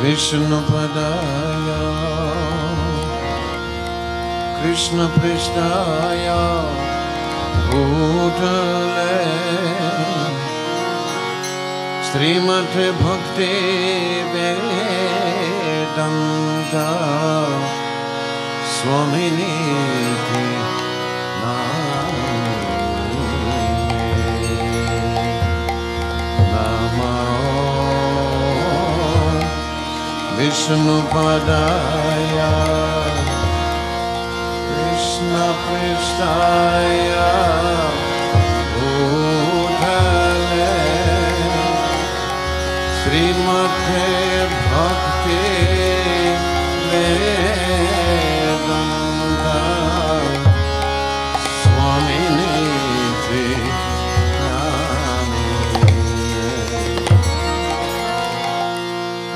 विष्णुपदाय कृष्णपृष्ठाय भूतले श्रीमद्भक्ति वेदांत स्वामिने विष्णुपदाय कृष्णपृष्ठाय भूतले श्रीमद्भक्ति वेदांत स्वामिने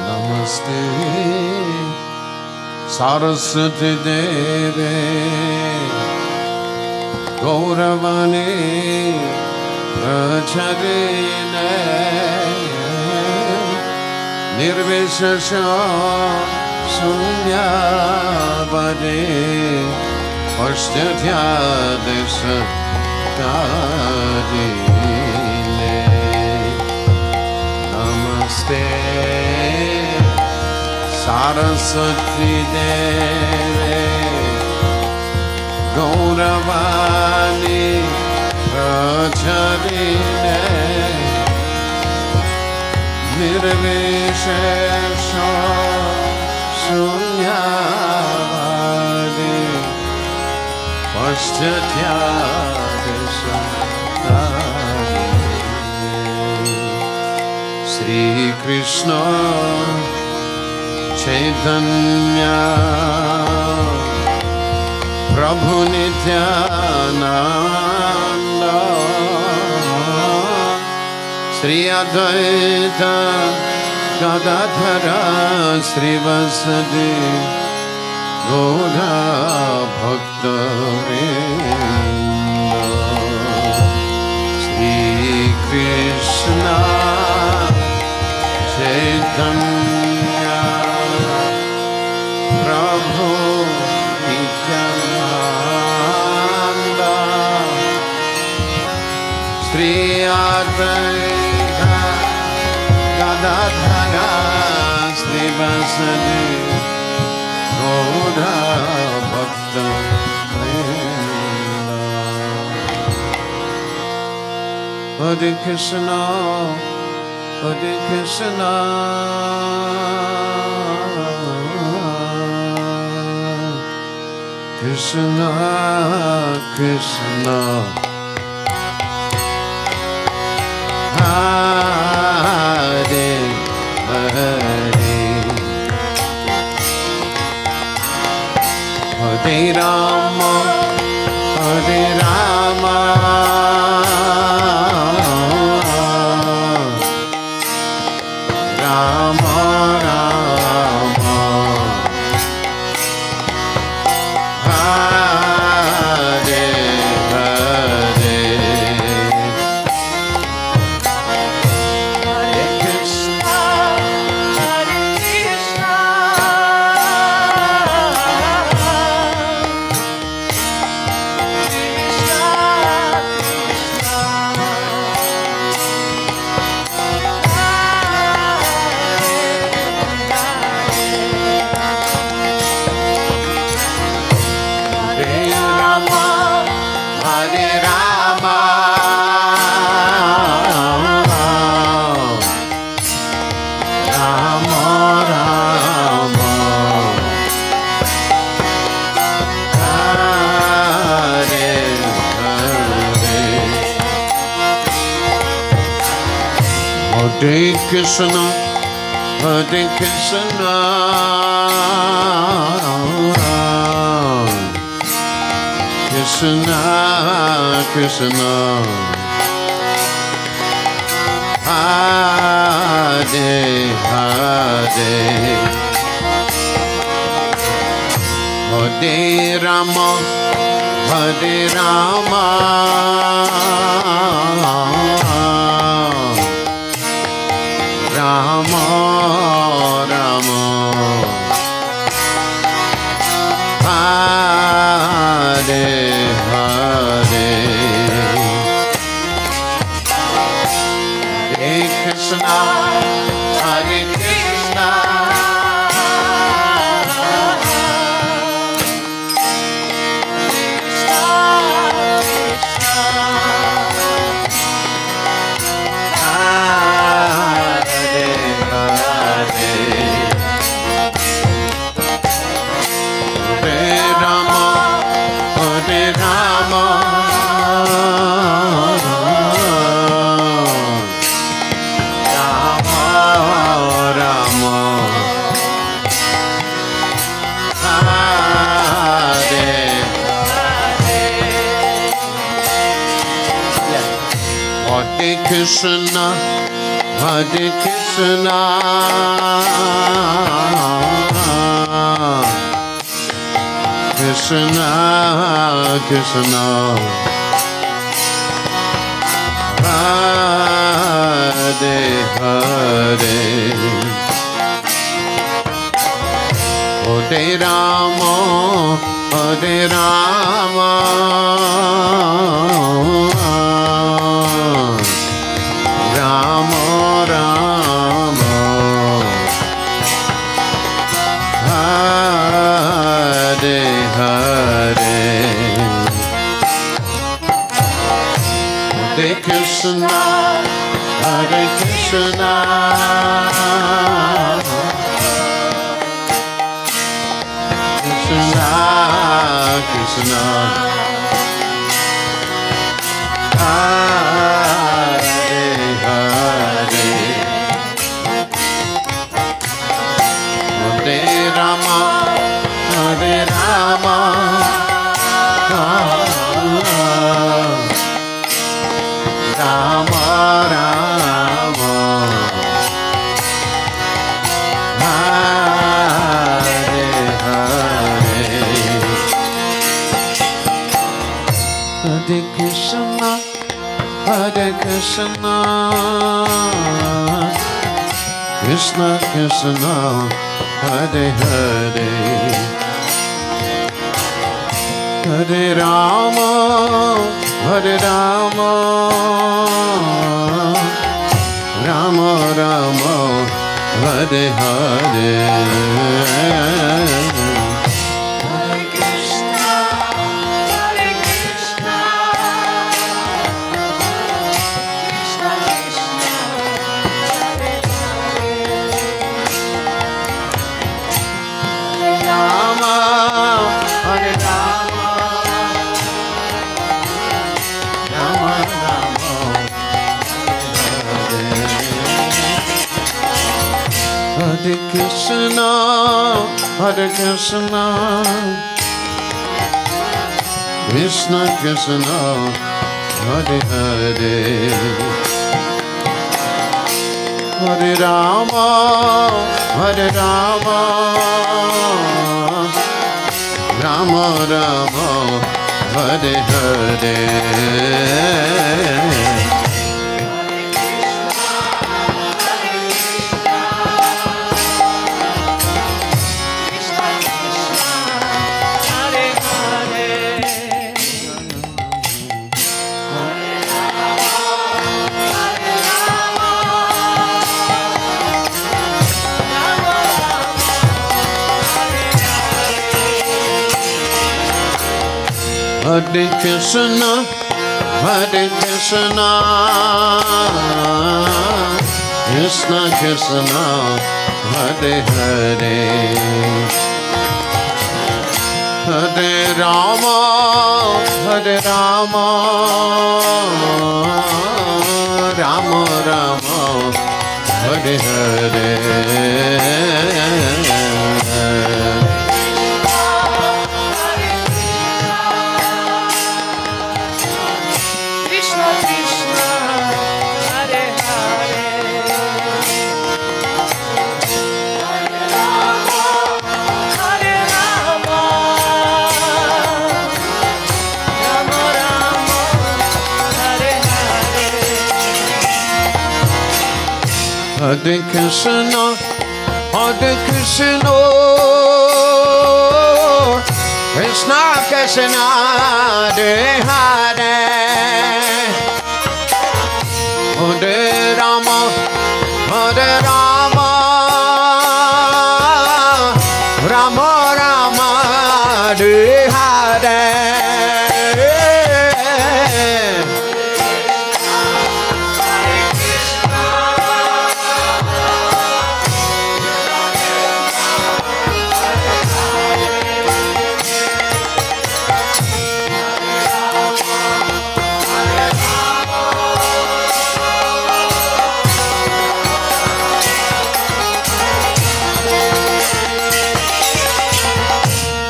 नमस्ते सरस्वती देवे गौरवाणी प्रचारिणे निर्विशेष शून्यवादे पश्चात्यादिशतादिने नमस्ते सरस्वती देवे गौरवाणी प्रचारिणे निर्विशेष शून्यवादे पश्चात्यादिशतादिने श्री कृष्ण चैतन्य प्रभु नित्यानंद श्री अद्वैत गदाधर श्रीवासदि गौर भक्तवृंद श्री कृष्ण चैतन्य प्रभु नित्यानंद श्री अद्वैत गदाधर श्रीवासदि गौर भक्तवृंद हरे कृष्ण हरे कृष्ण कृष्ण कृष्ण हरे हरे हरे राम हरे Ram Ram Ram Hare Hare Hare Krishna Hare Krishna, Hare Krishna, Krishna Krishna, Hare Hare, Hare Rama, Hare Rama, Rama Rama, Hare Hare Hare Krishna Hare Krishna Krishna, Hare Krishna, Krishna, Krishna, Hare Hare, Hare Rama, Hare Rama. Rama Rama Hare Hare Hare Krishna Hare Krishna Krishna Krishna Hare Rama, Rama Rama, Hare Hare, Hare Krishna, Hare Krishna, Krishna Krishna, Hare Hare. Hare Rama, Hare Rama, Rama Rama, Hare Hare. Hare Krishna, Hare Krishna, Krishna Krishna, Hare Hare. Rama, Hare Rama. Hare Krishna, Hare Krishna, Krishna Krishna, Hare Hare, Hare Rama, Hare Rama, Rama Rama, Hare Hare. Hare Krishna, Hare Krishna, Krishna Krishna, Hare Hare, Hare Rama, Hare Rama, Rama Rama, Hare Hare. Hare Krishna, Hare Krishna, Krishna Hare Hare Hare Rama Hare Rama Rama Rama Hare Hare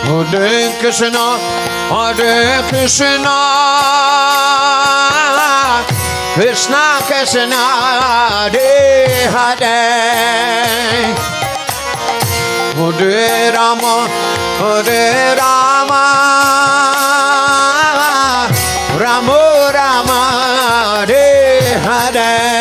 Hare Krishna, Hare Krishna, Krishna Krishna, Hare Hare, Hare Rama, Hare Rama, Rama Rama, Hare Hare.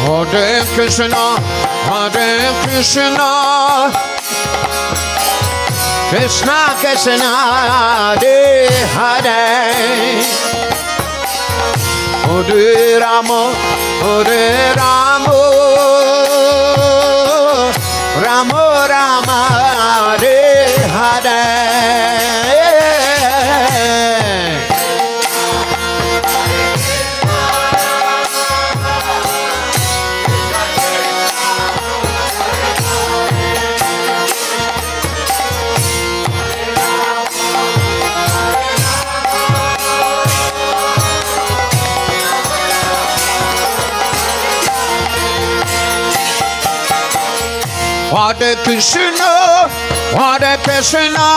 Hare Krishna, Hare Krishna, Krishna Krishna, Hare Hare, Hare Rama, Hare Rama, Rama Rama, Hare Hare. Hare Krishna, Hare Krishna,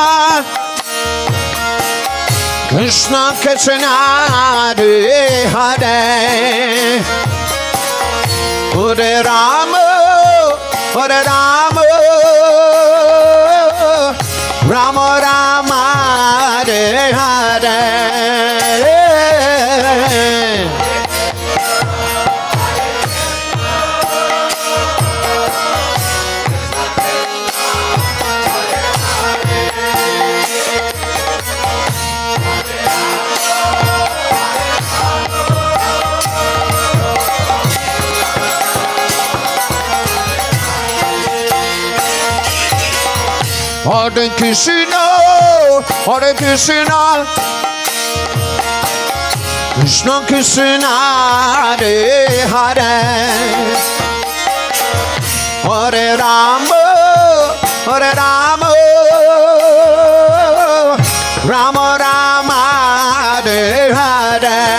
Krishna Krishna, Hare Hare, Hare Rama, Hare Rama, Rama Rama, Hare Hare. Hare Krishna, Hare Krishna, Krishna Krishna, Hare Hare, Hare Rama, Hare Rama, Rama Rama, Hare Hare.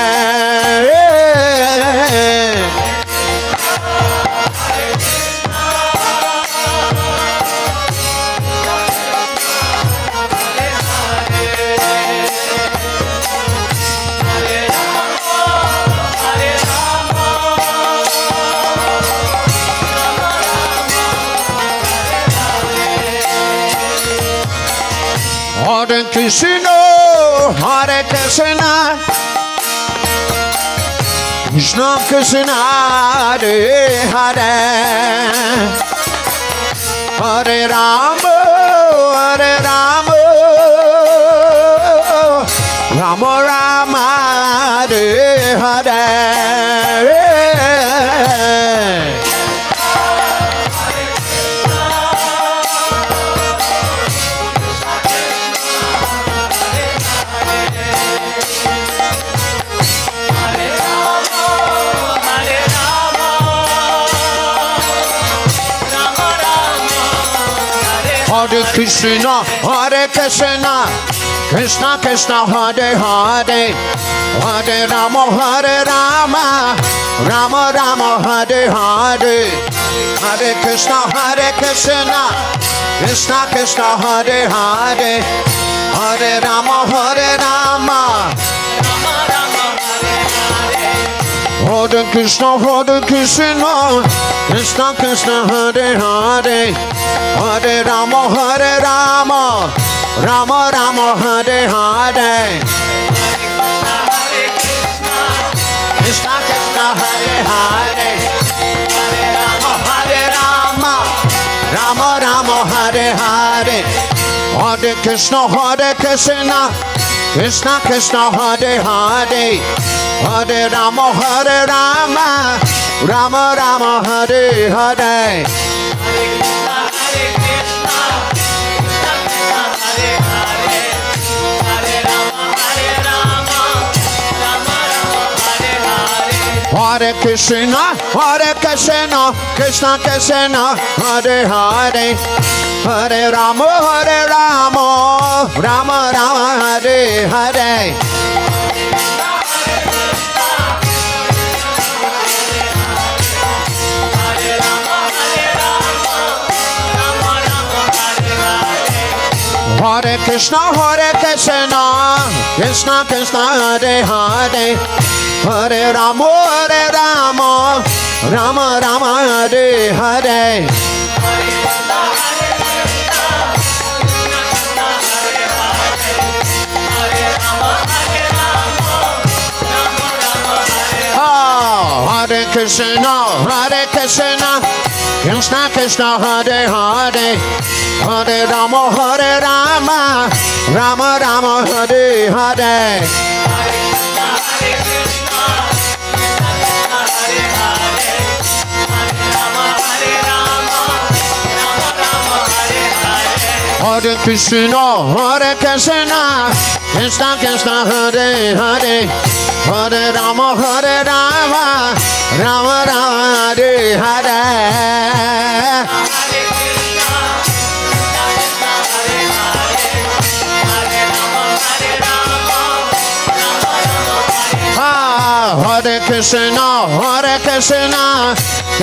Hare Krishna, Hare Krishna, Krishna Krishna, Hare Hare, Hare Rama, Hare Rama, Rama Rama, Hare Hare. Hare Krishna, Hare Krishna, Krishna Krishna, Hare Hare, Hare Rama, Hare Rama, Rama Rama, Hare Hare, Hare Krishna, Krishna Krishna, Hare Hare, Hare Rama, Hare Rama, Rama Rama, Hare Hare. Hare Krishna, Krishna Krishna, Hare Hare, Hare Rama, Rama Rama, Hare Hare. Krishna Krishna, Hare Hare, Hare Rama, Rama Rama, Hare Hare. Hare Krishna, Krishna Krishna, Hare Hare, Hare Rama, Rama Rama, Hare Hare. Hare Krishna, Krishna Krishna, Hare Hare, Hare Rama, Rama Rama, Hare Hare. Hare Krishna, Krishna Krishna, Hare Hare, Hare Rama, Rama Rama, Hare Hare. Hare Krishna, Krishna Krishna, Hare Hare, Hare Rama, Rama Rama, Hare Hare. Hare Krishna, Krishna Krishna, Hare Hare, Hare Rama, Rama Rama, Hare Hare. Hare Krishna,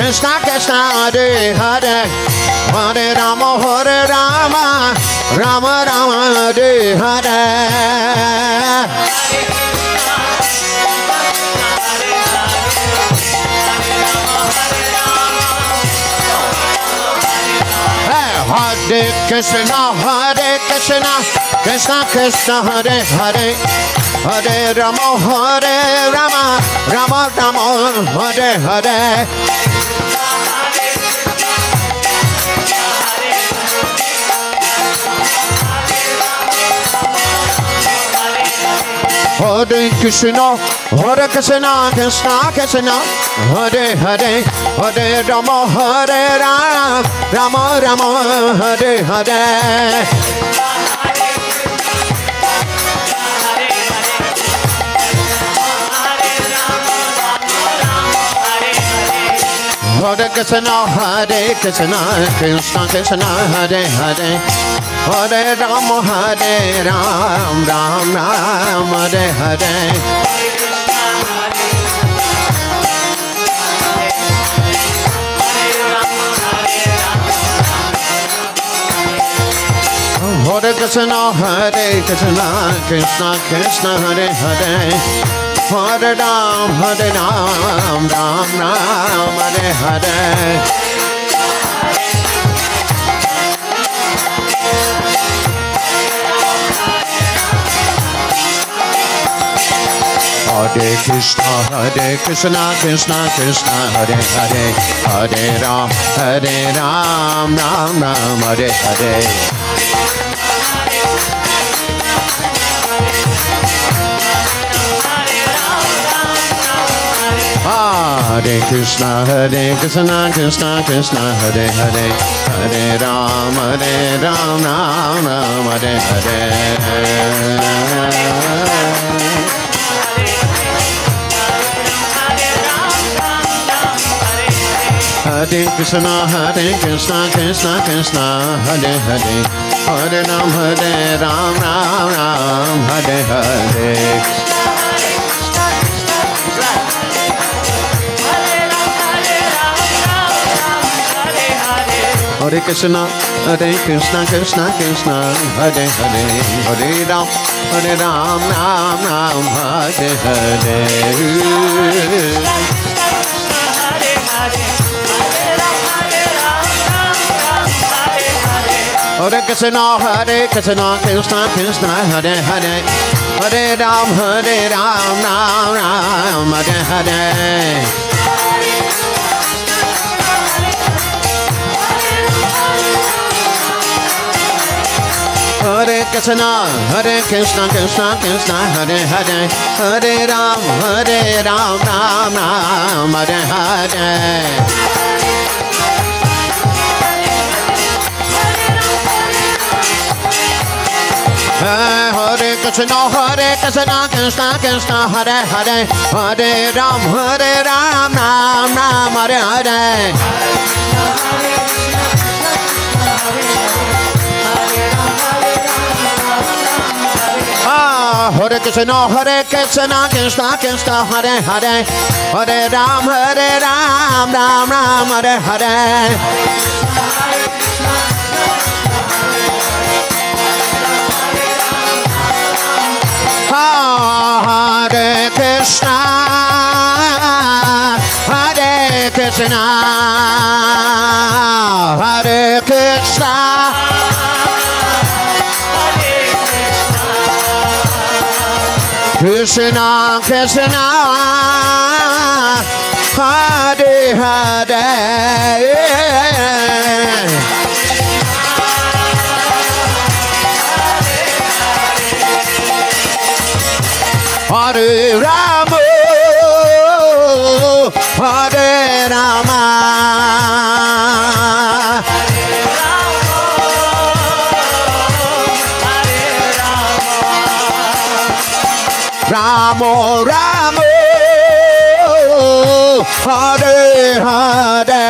Krishna Krishna, Hare Hare, Hare Rama, Rama Rama, Hare Hare. Hare Krishna, Krishna Krishna, Hare Hare, Hare Rama, Rama Rama, Hare Hare. Hare Krishna, Krishna Krishna, Hare Hare, Hare Rama, Rama Rama, Hare Hare. Hare Krishna, Krishna Krishna, Hare Hare, Hare Rama, Ram Ram, Hare Hare. Hare Krishna, Krishna Krishna, Hare Hare, Hare Ram, Ram Ram, Hare Hare. Hare Krishna, Krishna Krishna, Hare Hare, Hare Ram, Ram Ram, Hare Hare. Hare Krishna, Krishna Krishna, Hare Hare, Hare Ram, Ram Ram, Hare Hare. Hare Krishna, Krishna Krishna, Hare Hare, Hare Ram, Ram Hare Hare. Hare Krishna, Krishna Krishna, Hare Hare, Hare Ram, Ram Hare Hare. Hare Krishna Krishna Krishna Hare Hare Hare Ram Ram Ram Hare Hare Hare Krishna Krishna Krishna Hare Hare Hare Ram Ram Ram Hare Hare Hare Krishna Krishna Krishna Hare Hare Hare Ram Ram Ram Hare Hare Hare Krishna Krishna Krishna Hare Hare Hare Ram Ram Ram Hare Hare Hare Krishna Hare Krishna Krishna Krishna Hare Hare Hare Rama Hare Rama Ramo Ramo Hare Hare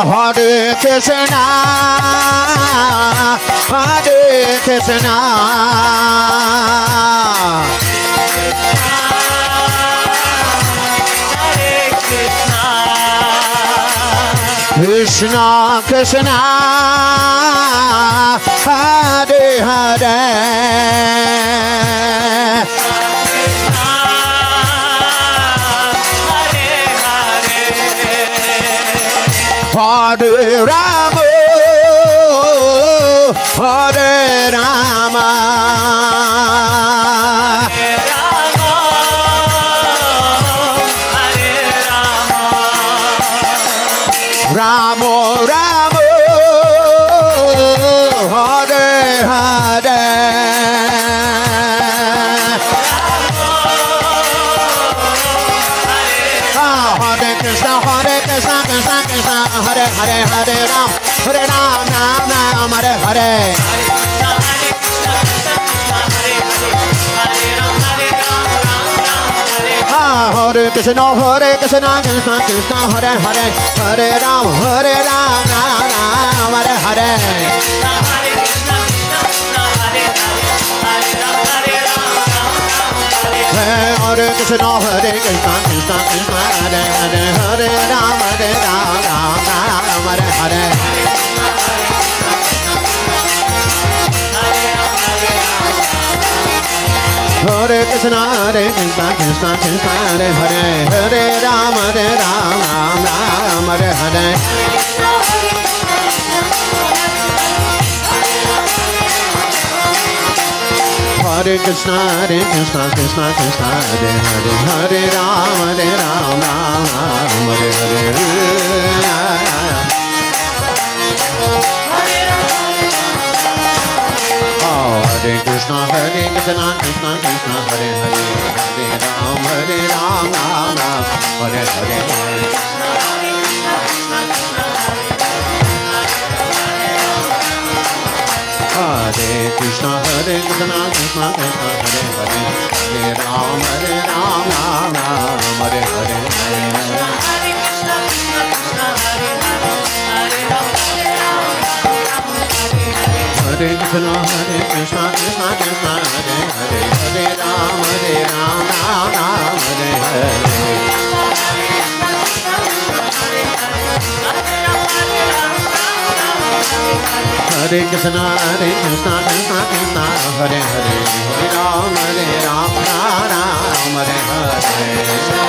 Hare Krishna Hare Krishna Krishna Krishna Hare Hare Hare Rama Hare Rama Ramo Ramo Hare Hare Hare Krishna Krishna Krishna Hare Hare Hare Ram Ram Ram Hare Hare Hare Krishna Krishna Krishna Hare Hare Hare Ram Ram Hare Hare Hare Krishna Krishna Krishna Hare Hare Hare Ram Ram Hare Hare Hare Krishna Krishna Krishna Hare Hare Hare Ram Ram Hare Hare Hare Krishna Krishna Krishna Hare Hare Hare Ram Ram Hare Hare Hare Krishna Krishna Krishna Hare Hare Hare Ram Ram Hare Hare Hare Krishna Krishna Krishna Hare Hare Hare Ram Hare Hare Hare Krishna Krishna Krishna Hare Hare Hare Ram Hare Hare Hare Hare Krishna Krishna Krishna Hare Hare Hare Ram Ram Hare Hare Hare Krishna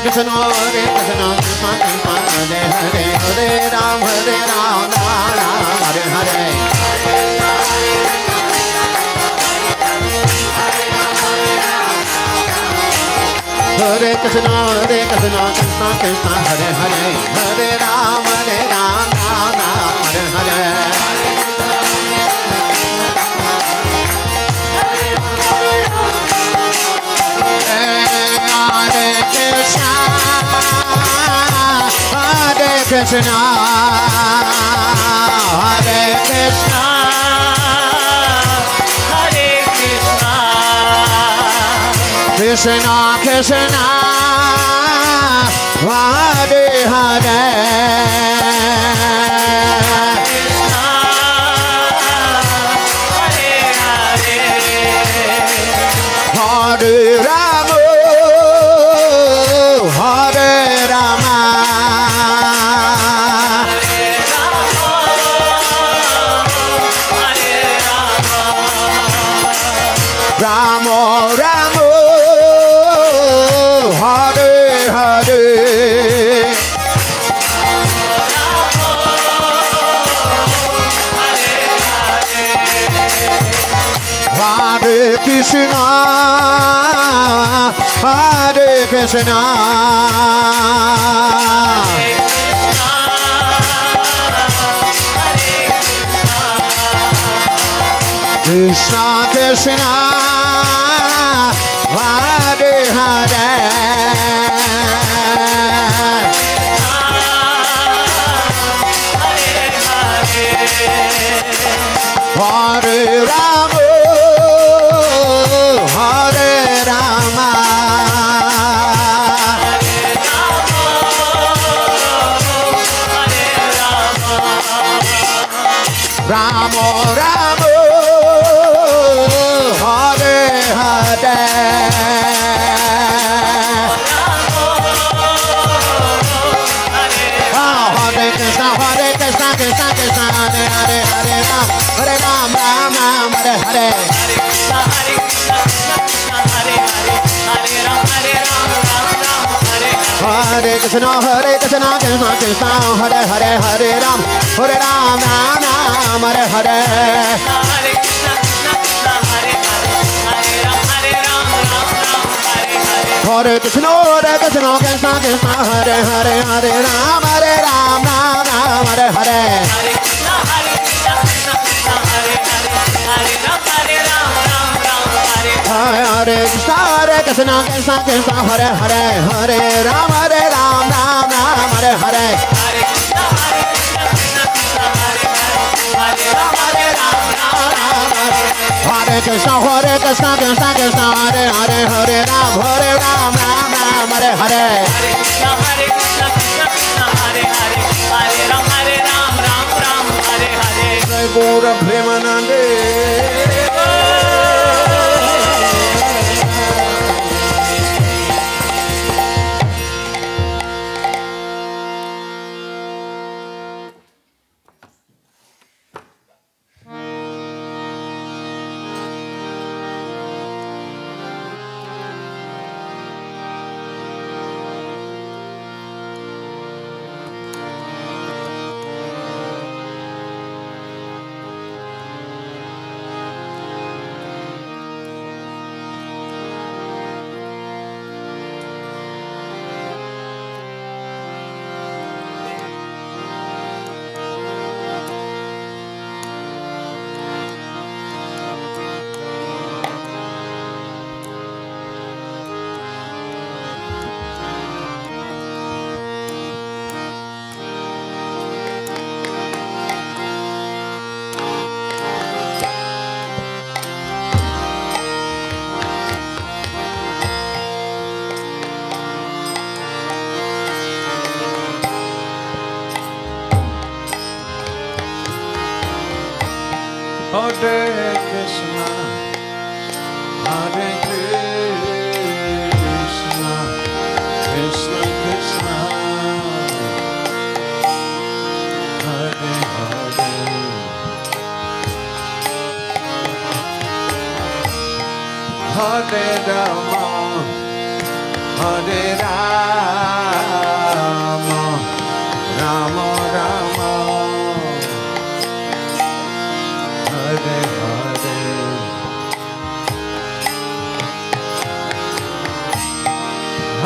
Krishna Hare Hare Hare Ram Hare Hare Hare Krishna Krishna Krishna Hare Hare Hare Ram Hare Hare Hare Krishna Hare Krishna Hare Krishna Krishna Krishna Hare Hare Hare Rama Hare Rama Rama Rama Hare Hare Hare Krishna Hare Krishna Krishna Krishna Hare Hare Hare Rama Hare Rama Rama Rama Hare Hare Hare Krishna Krishna Krishna Hare Hare Hare Ram Ram Hare Hare Hare Krishna Krishna Krishna Hare Hare Hare Ram Ram Hare Hare Hare Krishna Krishna Krishna Hare Hare Hare Ram Hare Hare Hare Krishna Krishna Krishna Hare Hare Hare Ram Hare Hare Hare Krishna Krishna Krishna Hare Hare Hare Ram Hare Hare Jai Gaura Premanande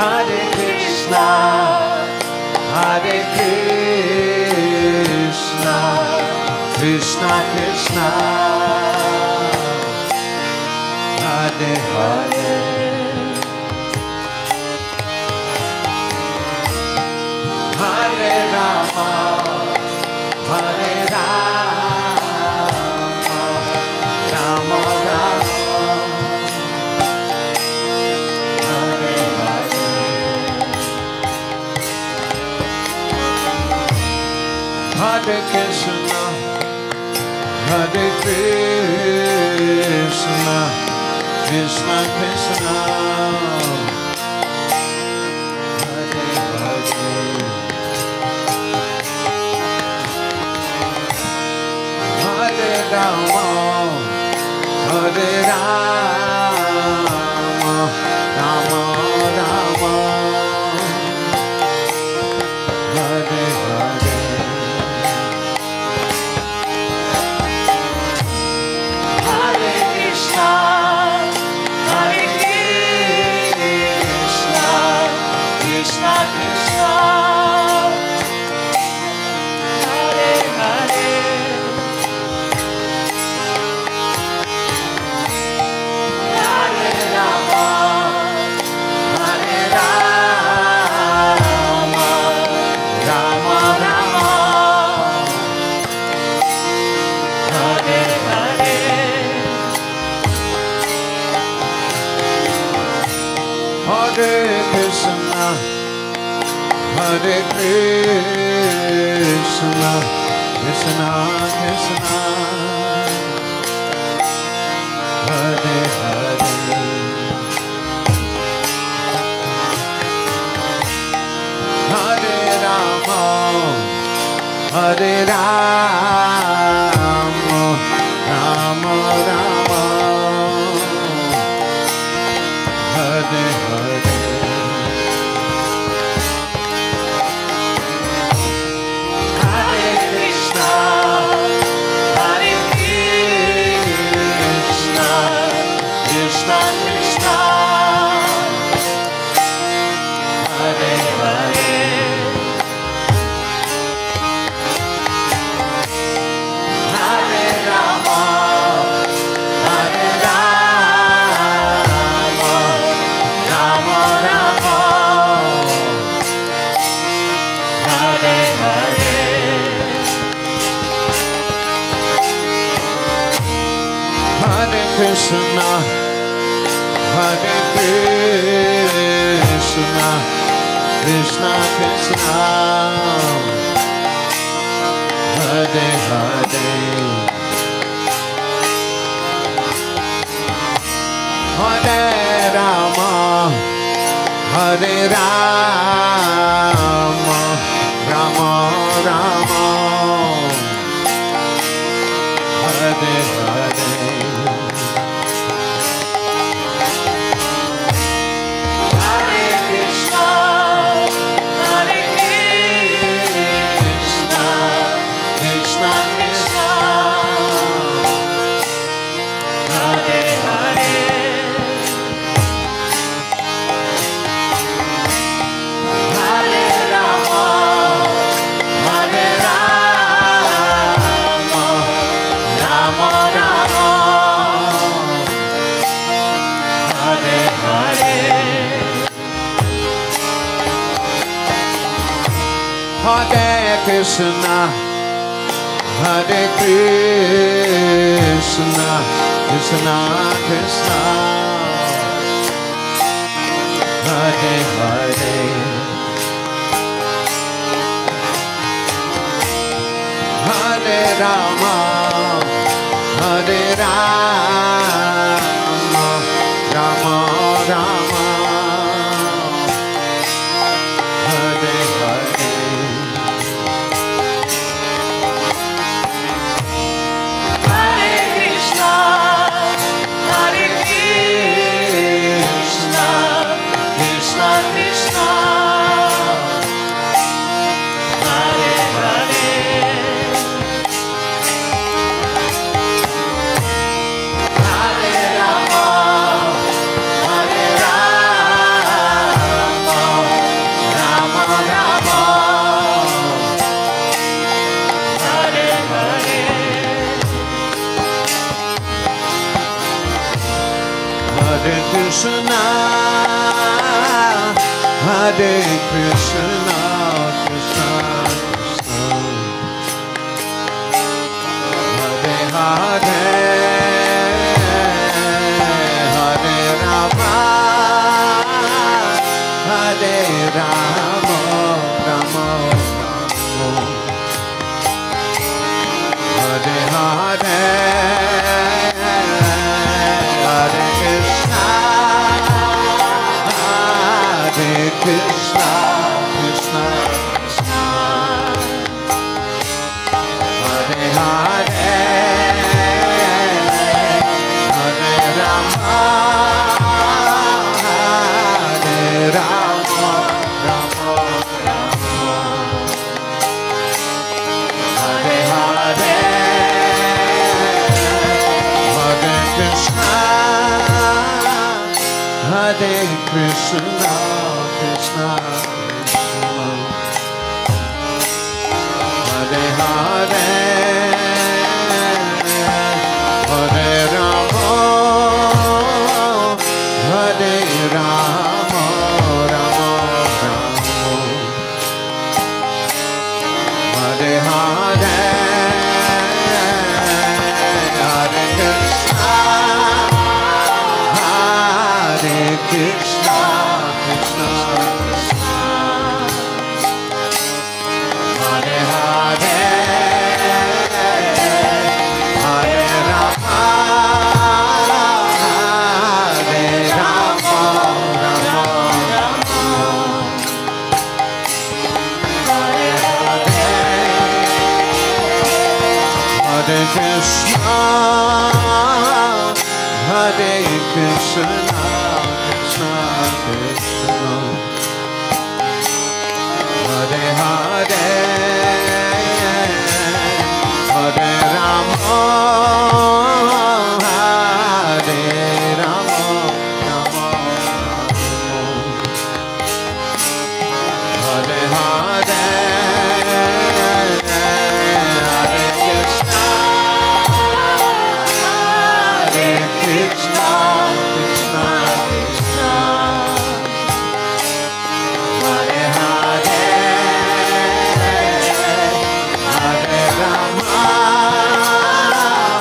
Hare Krishna, Hare Krishna, Krishna Krishna, Hare Hare, Hare Rama, Hare Rama, Rama Rama, Hare Hare, Hare Krishna, Hare Krishna, Krishna Krishna, Hare Hare, Hare Rama, Hare Rama, Rama Rama, Hare Hare, Hare Krishna, Hare Krishna, Krishna Krishna, Hare Hare, Hare Rama, Hare Rama, Rama Rama, Hare Hare, Hare Krishna, Hare Krishna, Krishna Krishna, Hare Hare, Hare Rama, Hare Rama, Rama Rama, Hare Hare, Hare Krishna, Hare Krishna, Krishna Krishna, Hare Hare, Hare Rama, Hare Rama, Rama Rama, Hare Hare, Hare Krishna, Hare Krishna, Krishna Krishna, Hare Hare, Hare Rama, Hare Rama, Rama Rama, Hare Hare, Hare Krishna, Hare Krishna, Krishna Krishna, Hare Hare, Hare Rama, Hare Rama, Rama Rama, Hare Hare, Hare Krishna, Hare Krishna, Krishna Krishna, Hare Hare, Hare Rama, Hare Rama, Rama Rama, Hare Hare, Hare Krishna, Hare Krishna, Hare Krishna, Krishna Krishna, Hare Hare, Hare Rama, Hare Rama, Rama Rama, Hare Hare, Hare Krishna, Hare Krishna, Krishna Krishna, Hare Hare, Hare Rama, Hare Rama, Rama Rama, Hare Hare, Hare Krishna, Hare Krishna, Krishna Krishna, Hare Hare, Hare Rama, Hare Rama, Rama Rama, Hare Hare, Hare Krishna, Hare Krishna, Krishna Krishna, Hare Hare, Hare Rama, Hare Rama, Rama Rama, Hare Hare, Hare Krishna, Hare Krishna, Krishna Krishna, Hare Hare, Hare Rama, Hare Rama, Rama Rama, Hare Hare, Hare Krishna, Hare Krishna, Krishna Krishna, Hare Hare, Hare Rama,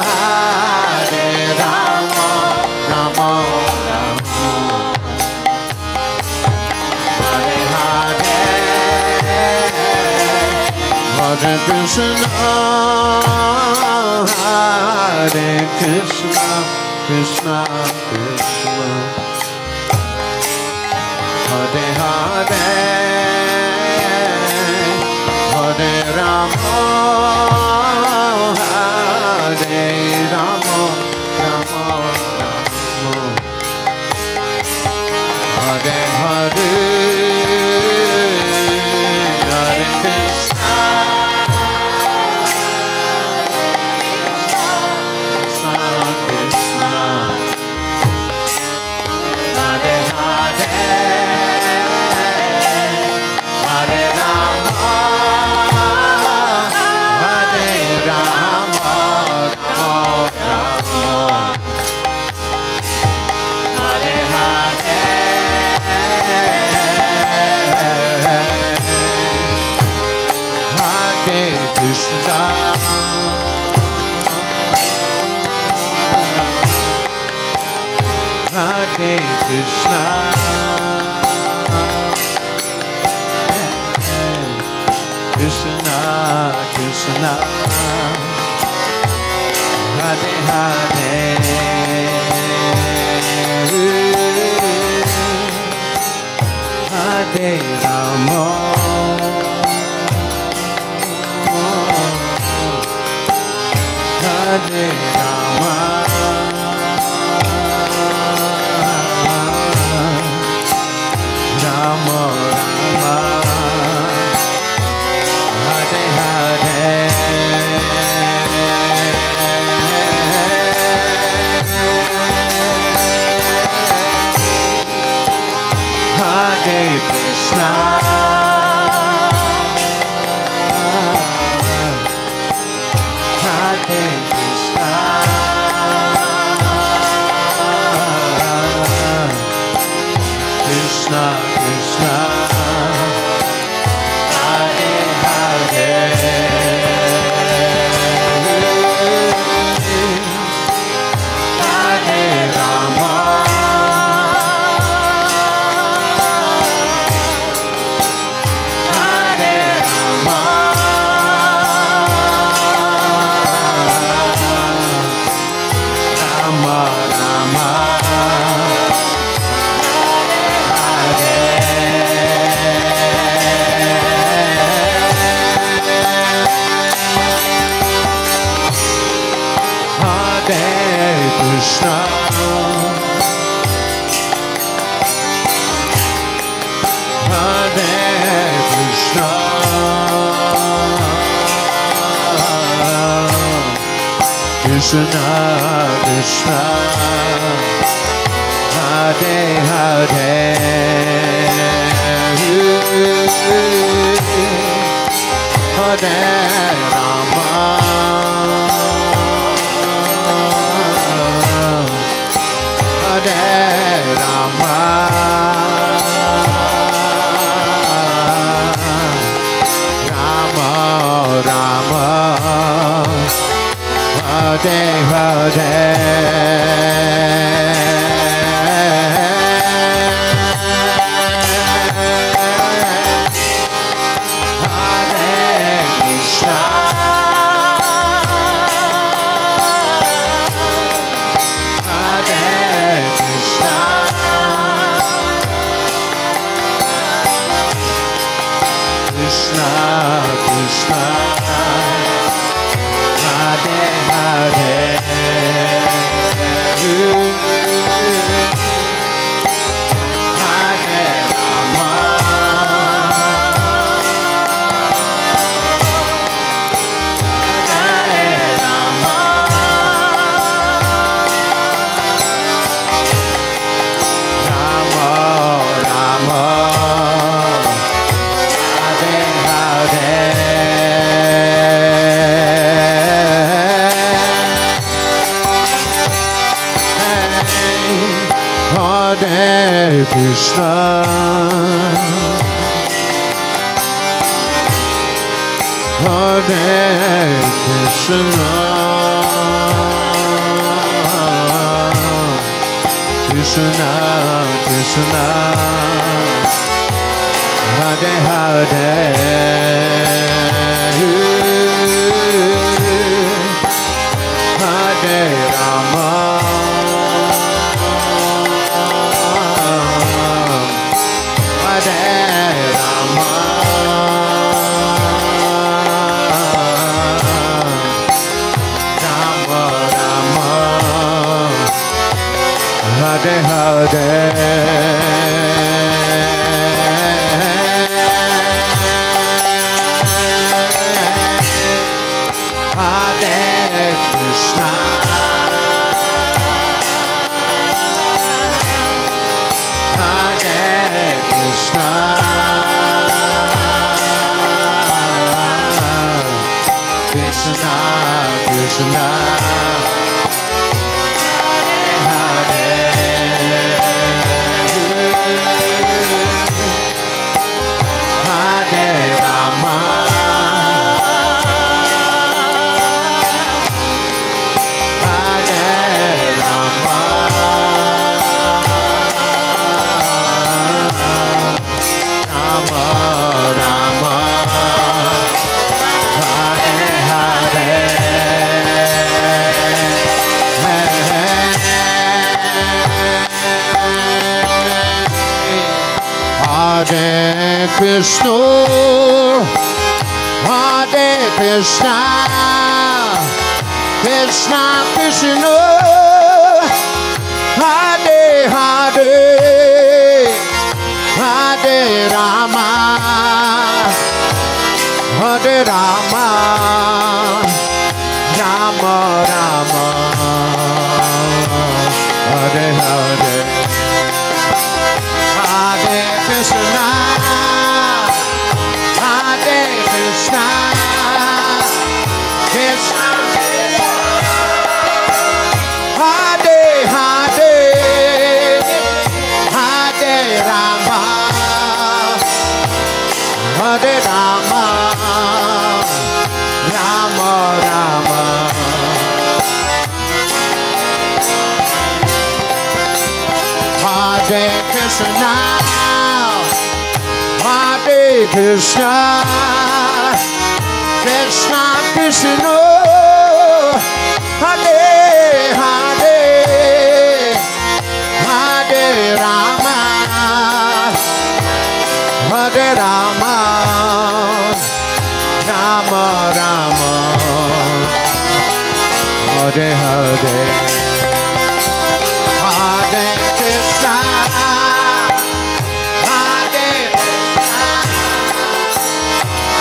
Hare Rama, Rama Rama, Hare Hare, Hare Krishna, Hare Krishna, Krishna Krishna, Hare Hare, Hare Rama, Hare Rama, Rama Rama, Hare Hare, Hare Krishna, Krishna Krishna, Hare Hare, Hare Rama, Hare Rama, Rama Rama, Hare Hare, Hare Krishna, Hare Krishna, Krishna Krishna, Hare Hare, Hare Rama, Hare Rama, Rama Rama, Hare Hare, Hare Krishna, Hare Krishna, Krishna, Krishna, Hare Hare, Hare Rama, Hare Rama, Rama Rama, Krishna, Hare Krishna, Krishna Krishna, Hare Hare, Hare Rama, Hare Rama, Rama Rama, Hare Hare, Hare Krishna, Krishna Krishna, Hare Hare, Hare Rama, Hare Rama, Rama Rama, Hare Krishna, Hare Krishna, Krishna Krishna, Hare Hare, Hare Rama, Hare Rama, Rama Rama, Hare Hare, Hare Krishna, Hare Krishna, Krishna Krishna, Hare Hare, Hare Rama, Hare Krishna, Hare Krishna, Krishna Krishna, Hare Hare, Hare Rama, Hare Rama, Rama Rama, Hare Hare, Hare Krishna, Hare Krishna, Krishna Hare Hare, Hare Rama. Hare Rama, Rama Rama, Hare Krishna, Hare Krishna, Krishna Krishna, Hare Hare, Hare Rama, Hare Rama, Rama Rama, Hare Hare, Hare Krishna, Hare Krishna,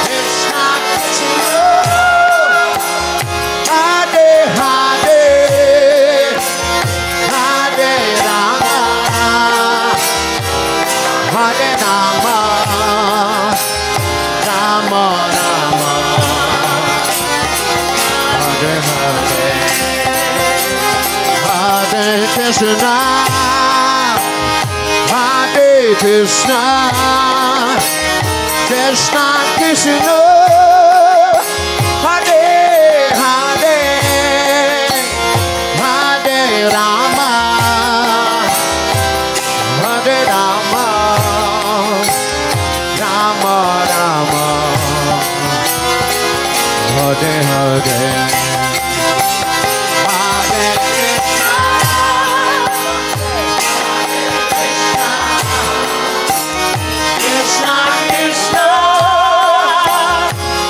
Krishna Krishna, Hare Hare, Hare Rama, Hare Rama, Rama Rama, Hare Hare, Hare Krishna, Hare Krishna, Krishna Krishna, Hare Hare, Hare Rama, Hare Rama, Rama Rama, Hare Hare, Hare Krishna, Krishna Krishna,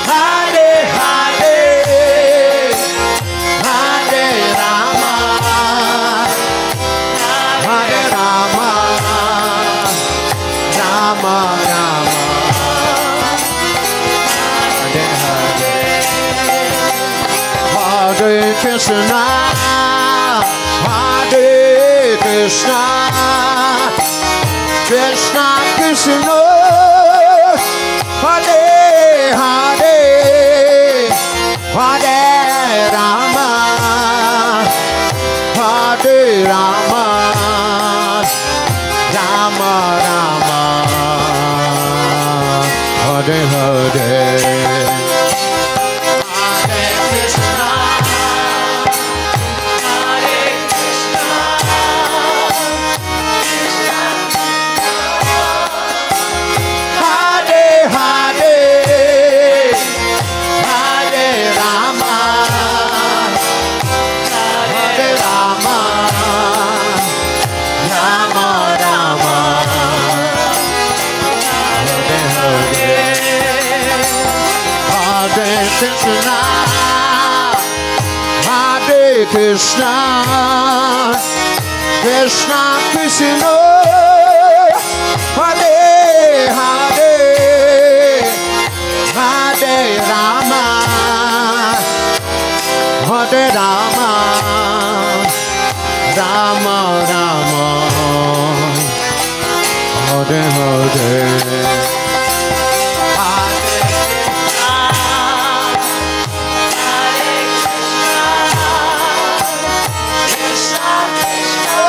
Hare Hare, Hare Rama, Hare Rama, Rama Rama, Hare Hare, Hare Krishna, Hare Krishna, Krishna Krishna, Hare Hare, Hare Rama, Hare Rama, Rama Rama, Hare Hare, Hare Krishna, Hare Krishna, Hare Hare, Hare Rama, Hare Rama, Rama Rama, Hare Hare, Hare Krishna, Hare Krishna, Krishna Krishna, Hare Hare, Hare Rama, Hare Rama, Rama Rama, Hare Hare, Hare Krishna, Krishna Krishna,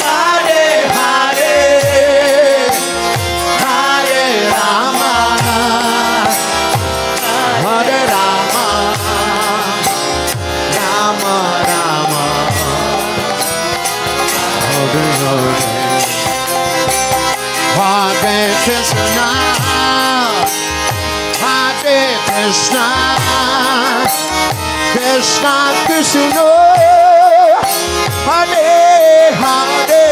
Hare Hare, Hare Rama, Hare Rama, Rama Rama, Hare Hare, Hare Krishna, Hare Krishna, Krishna Krishna, Hare Hare,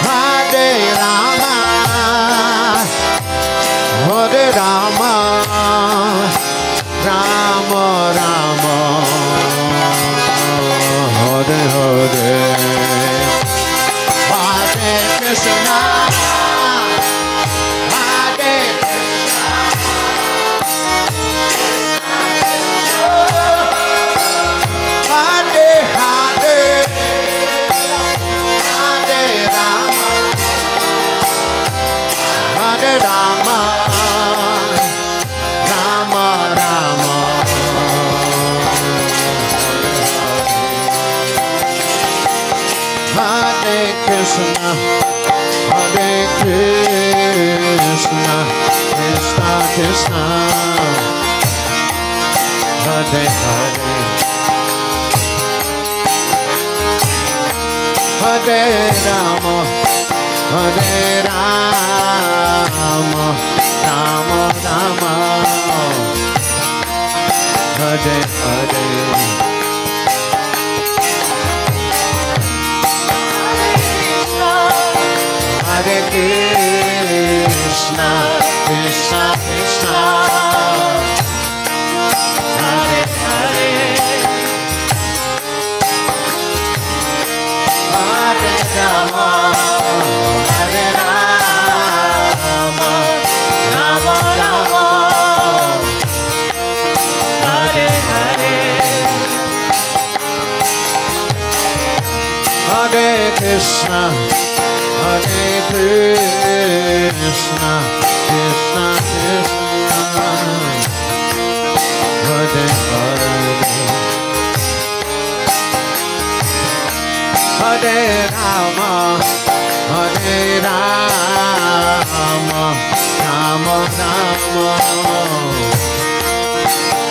Hare Rama, Hare Rama, Rama Rama, Hare Hare, Hare Krishna, Hare Krishna, Hare Hare, Hare Rama, Hare Rama, Rama Rama, Hare Krishna, Hare Krishna, Krishna, Hare Hare, Hare Rama, Hare Rama, Rama Rama, Hare Hare. Hare Krishna, Krishna Krishna, Hare Hare, Hare Rama, Hare Rama, Rama Rama, Hare Hare, Hare Krishna, Hare Krishna, Krishna Krishna, Hare Hare, Hare Rama, Hare Rama, Rama Rama,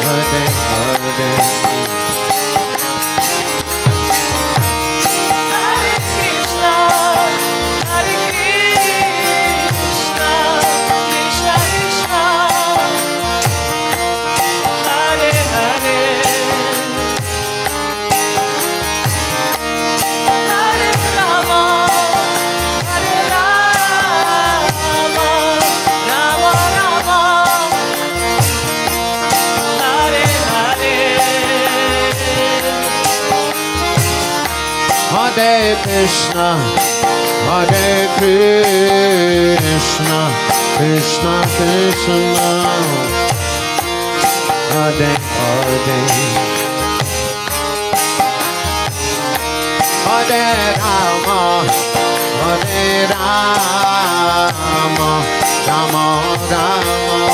Hare Hare. Hare Krishna, Hare Krishna, Krishna Krishna, Hare Hare, Hare Rama, Hare Rama, Rama Rama,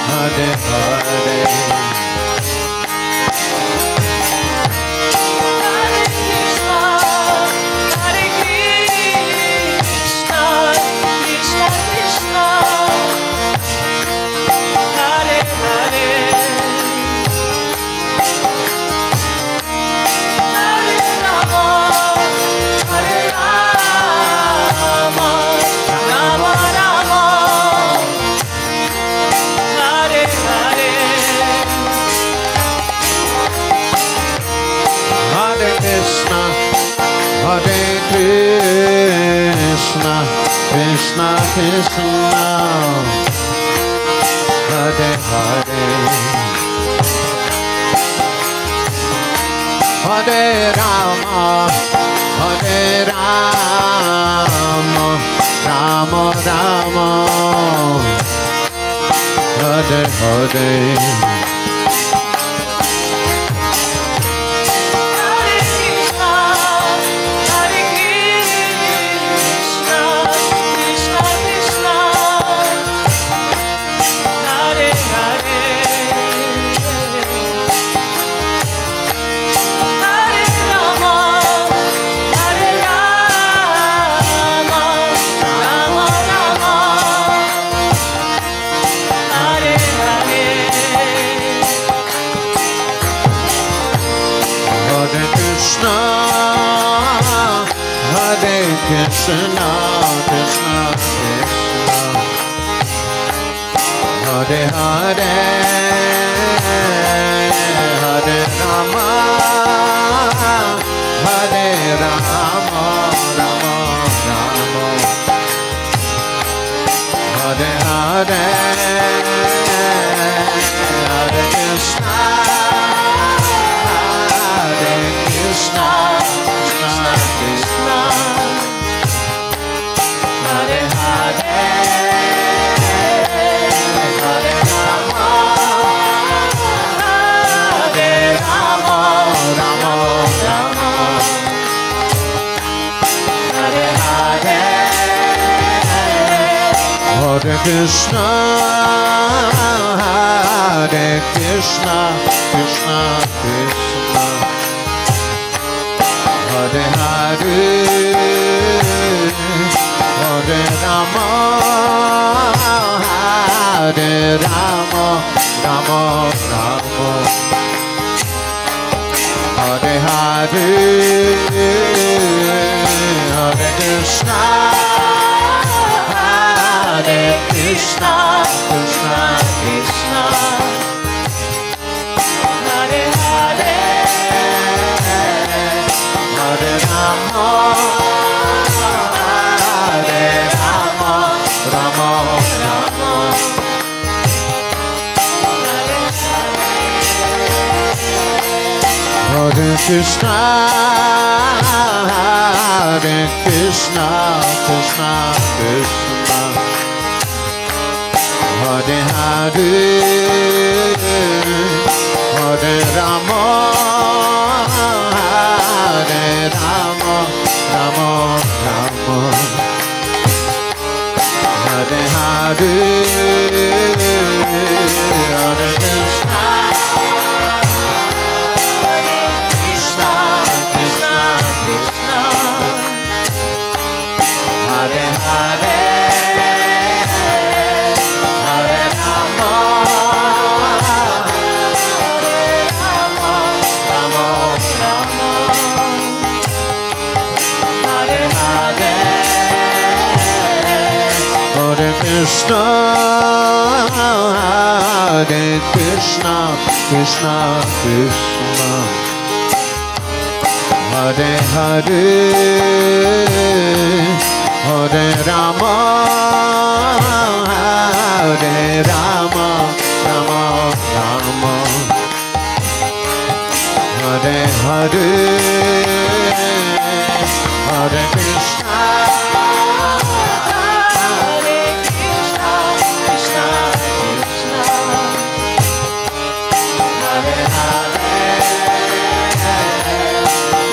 Hare Hare. Hare Krishna, Krishna Krishna, Hare Hare, Hare Rama, Hare Rama, Rama Rama, Hare Hare. Krishna, Krishna Krishna, Hare Hare, Hare Rama, Hare Rama, Rama Rama, Hare Hare, Hare Krishna, Hare Krishna, Krishna Krishna, Hare Hare, Hare Rama, Hare Rama, Rama Rama, Hare Hare, Hare Krishna, Hare Krishna, Krishna Krishna, Hare Hare, Hare Rama, Hare Krishna, Hare Krishna, Krishna Krishna, Hare Hare, Hare Rama, Hare Rama, Rama Rama, Hare Krishna, Hare Krishna, Krishna Krishna, Hare Hare, Hare Rama, Hare Rama, Rama Rama, Hare Hare, Hare Krishna, Hare Hare, Hare Rama, Rama Rama, Hare Hare, Hare Krishna, Hare Krishna, Krishna Krishna, Hare Hare, Hare Rama, Hare Rama, Rama Rama, Hare Hare, Hare Krishna, Hare Krishna, Krishna Krishna, Hare Hare,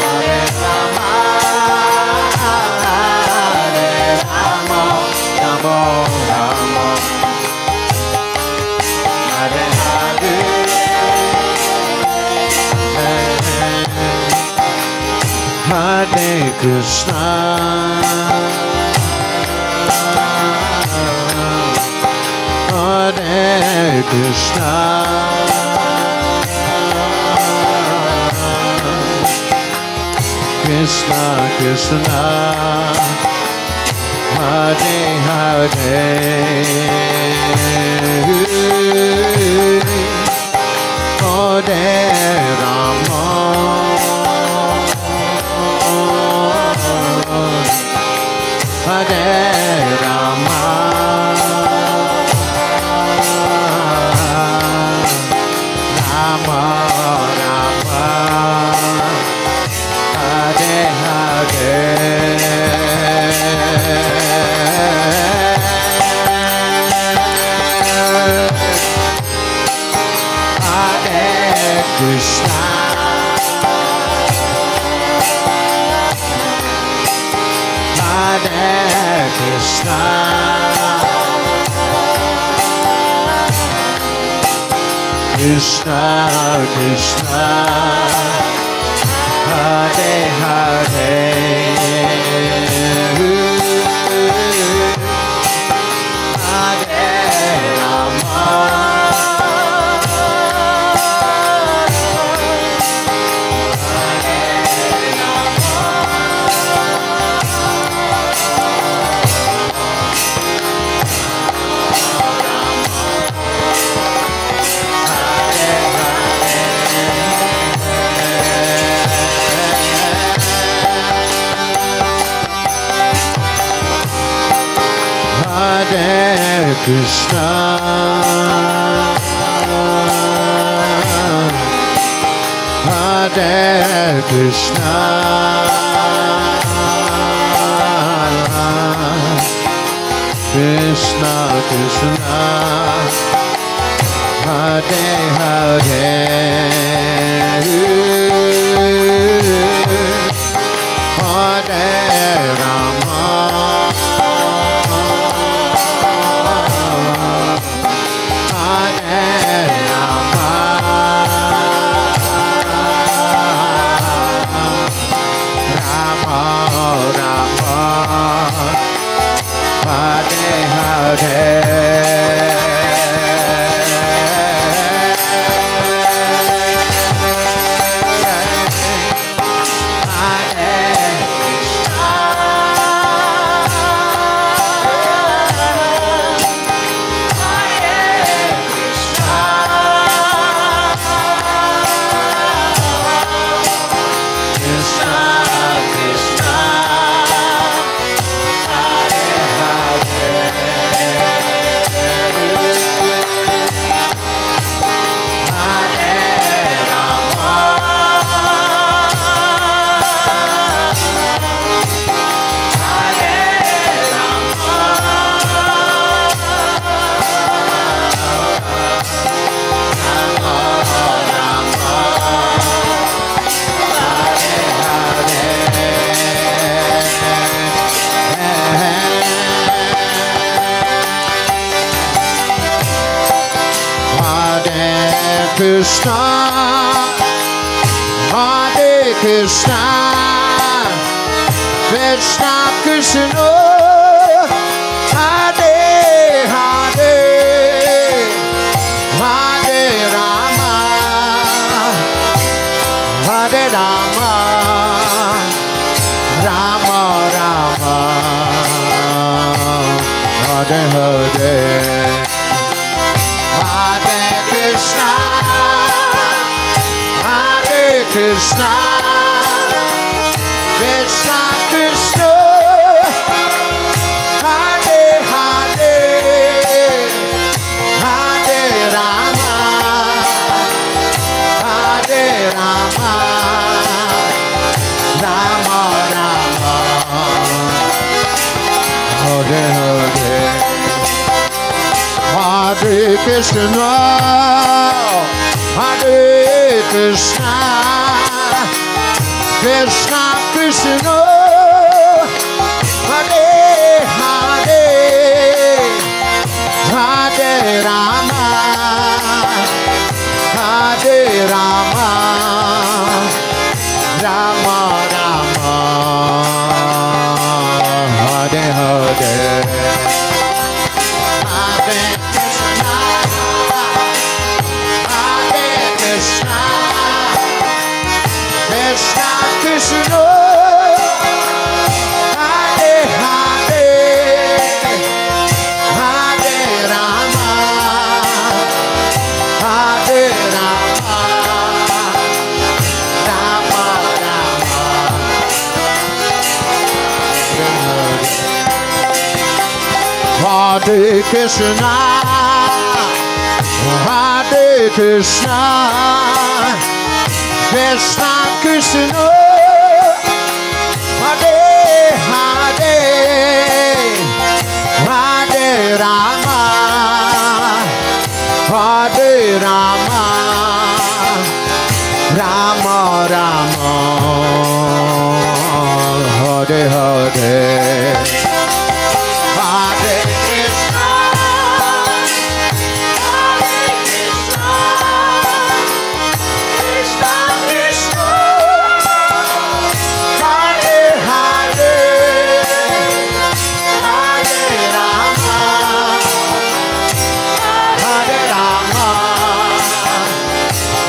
Hare Rama, Rama Rama, Hare Hare, Hare Krishna, Hare Krishna, Krishna Krishna, Hare Hare, Hare Rama, Hare Rama, Rama Rama, Hare Hare, Krishna, Hare Krishna, Krishna Krishna, Hare Hare, Hare Rama, Hare Krishna, Hare Krishna, Krishna Krishna, Hare Hare, Hare Rama, Hare Rama, Rama Rama, Hare Hare, Krishna, Hare Krishna, Krishna Krishna, Hare Hare, Hare Rama, Hare Rama, Rama Rama, Hare Hare, Hare Krishna, Hare Krishna, Krishna Krishna, Hare Hare, Hare Rama, Hare Rama, Rama Rama, Hare Hare, Hare Krishna, Hare Krishna, Krishna Krishna, Hare Hare, Hare Rama, Hare Rama, Rama Rama, Hare Hare, Hare Krishna, Hare Krishna, Krishna Krishna, Hare Hare, Hare Rama, Hare Rama, Rama Rama, Hare Krishna, Hare Krishna, Krishna Krishna, Hare Hare, Hare Rama, Hare Rama, Rama Rama, Hare Hare, Hare Krishna, Hare Krishna, Krishna Krishna, Hare Hare, Hare Rama, Hare Rama,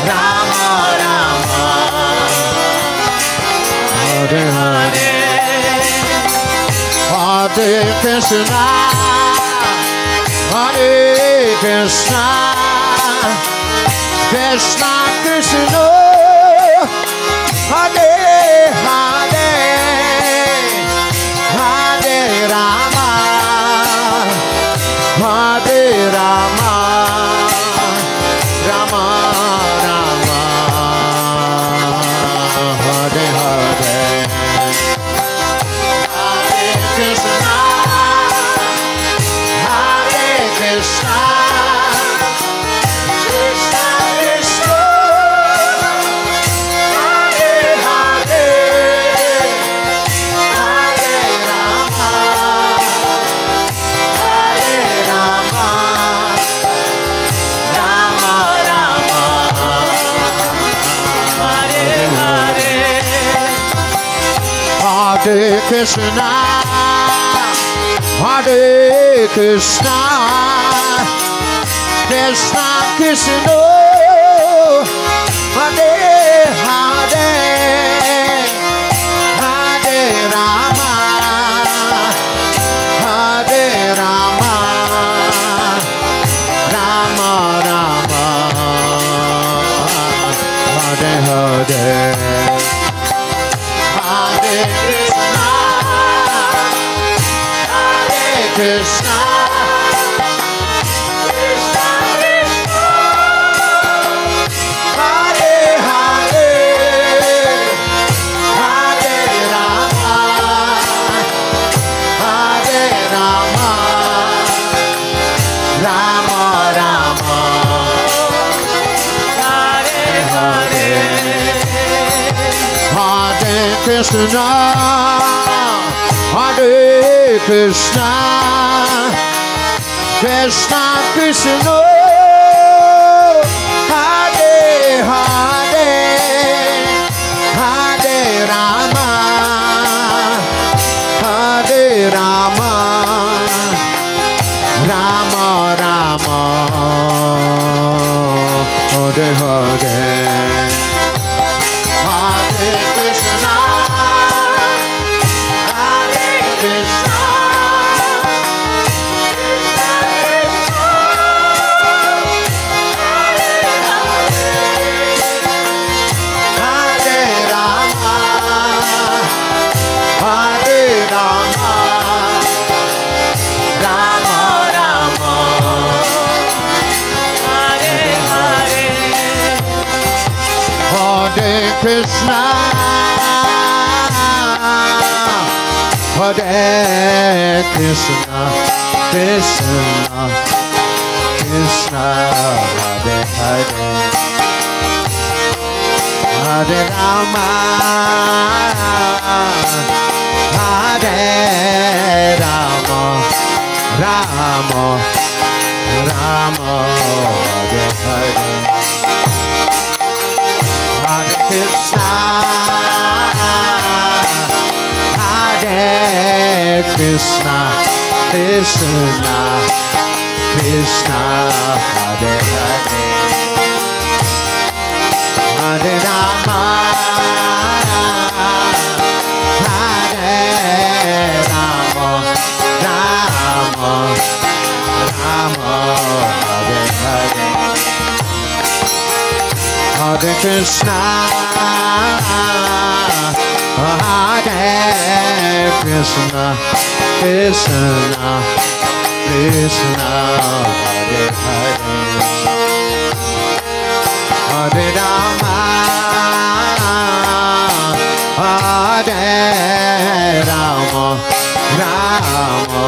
Rama Rama, Hare Hare, Hare Krishna, Hare Krishna, Krishna Krishna, Hare Hare, Hare Rama, Hare Rama, Rama Rama, Hare Hare, Hare Krishna, Hare Krishna, Krishna Krishna, Hare Hare, Hare Rama, Hare Rama, Rama Rama, Hare Hare, Hare Krishna, Hare Krishna, Krishna Krishna, Hare Hare, Hare Rama, Hare Rama, Rama Rama, Hare Hare, Hare Krishna, Hare Krishna, Krishna Krishna, Hare Hare, Hare Rama, Hare Rama, Rama Rama, Hare Hare, Hare Krishna, Hare Krishna, Krishna Krishna, Hare Hare Hare Rama Hare Rama Rama Rama Hare Hare Hare Krishna Hare Krishna Krishna Hare Krishna Krishna Krishna Hare Hare Hare Rama Hare Rama Rama Rama Hare Hare Hare Krishna Hare Krishna Krishna Krishna Hare Hare Hare Rama Hare Rama Rama Rama Hare Hare Hare Krishna Hare Krishna Krishna Krishna Hare Hare Hare Rama Hare Rama Rama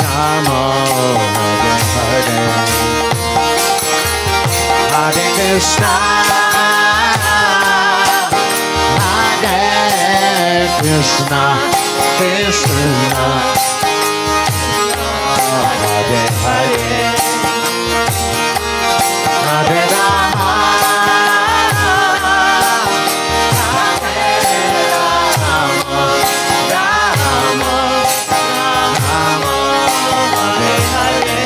Rama Hare Hare Hare Krishna Hare Krishna Krishna Hare Hare Hare Rama Hare Rama Rama Rama Hare Hare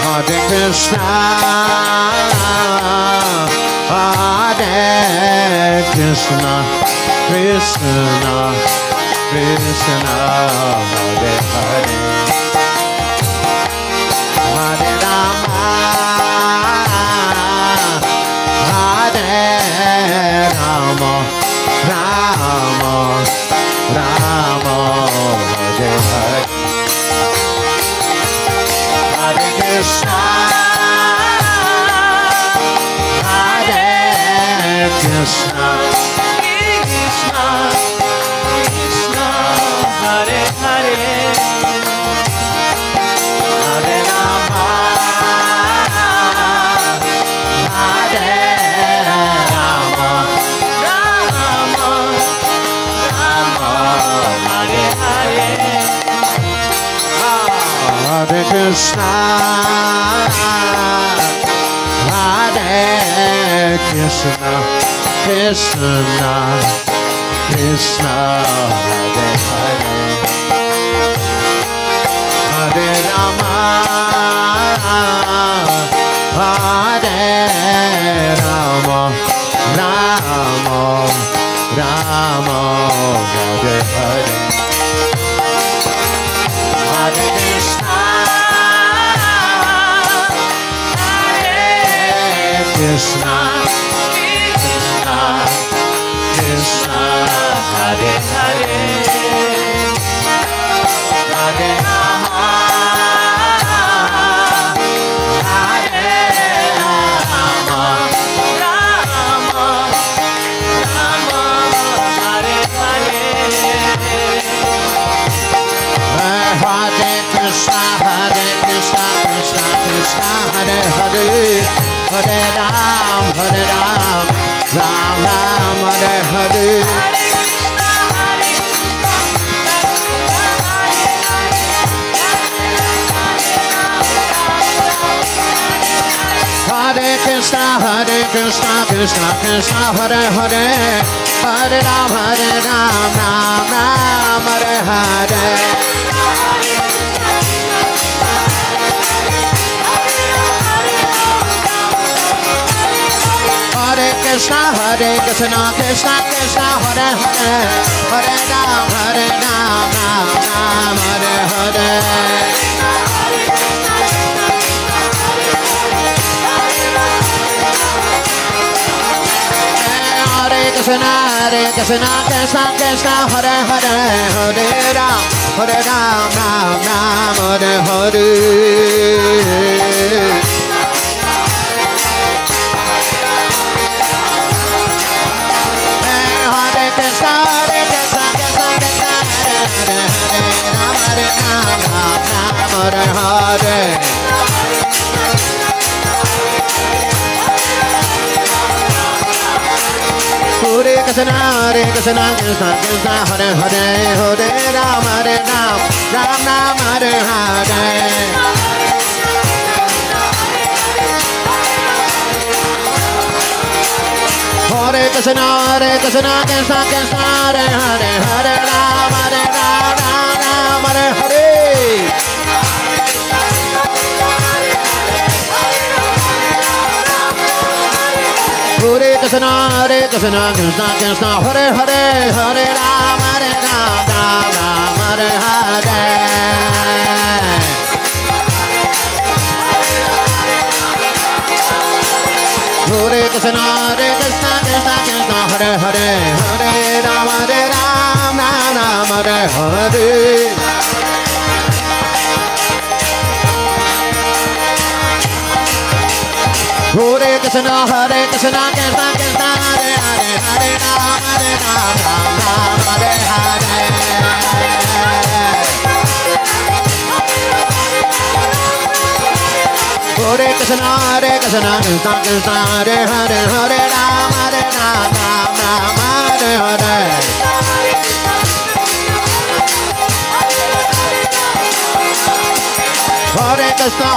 Hare Krishna Hare Krishna Krishna Krishna Hare Hare Hare Rama Hare Rama Rama Rama Hare Hare Hare Krishna Hare Krishna Krishna Krishna Hare Hare Hare Rama Hare Rama Rama Rama Hare Hare Hare Krishna Hare Krishna Krishna Krishna Hare Hare Hare Rama Hare Rama Rama Rama Hare Hare Hare Krishna Hare Krishna Krishna Krishna Hare Hare Hare Rama Hare Rama Rama Rama Hare Hare Hare Krishna Krishna Krishna Hare Hare Hare Ram Ram Ram Hare Hare Hare Krishna Hare Krishna Krishna Krishna Hare Hare Hare Ram Ram Ram Hare Hare Hare Krishna Krishna Krishna Hare Hare Hare Ram Ram Hare Hare Hare Krishna Krishna Krishna Hare Hare Hare Ram Ram Hare Hare Hare Hare Hare Krishna Krishna Krishna Hare Hare Hare Ram Ram Hare Hare Hare Krishna Krishna Krishna Hare Hare Hare Ram Hare Hare Hare Krishna Krishna Krishna Hare Hare Hare Ram Hare Hare Hare Krishna Krishna Krishna Hare Hare Hare Ram Hare Hare Hare Krishna Krishna Krishna Hare Hare Hare Ram Hare Hare Hare Krishna Krishna Krishna Hare Hare Hare Ram Hare Hare Hare Krishna Krishna Krishna Hare Hare Hare Ram Hare Hare Hare Krishna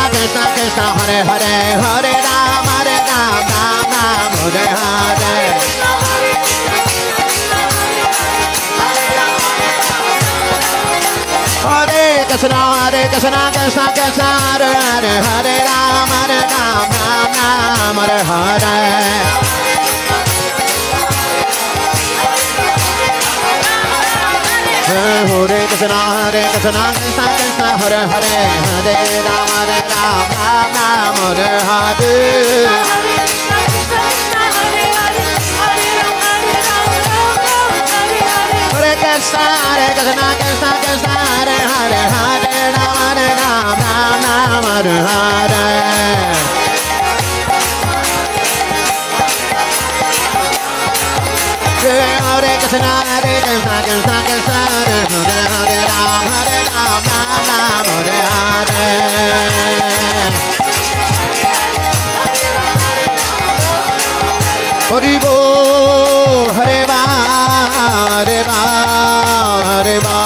Krishna Krishna Hare Hare Hare Ram Hare Hare Hare Krishna Krishna Krishna Hare Hare Hare Ram Hare Hare Hare Krishna Krishna Krishna Hare Hare Hare Ram Hare Hare Hare Krishna Krishna Krishna Hare Hare Ram Hare Hare Hari Bol Hare Ba Hare Ba Hare Ba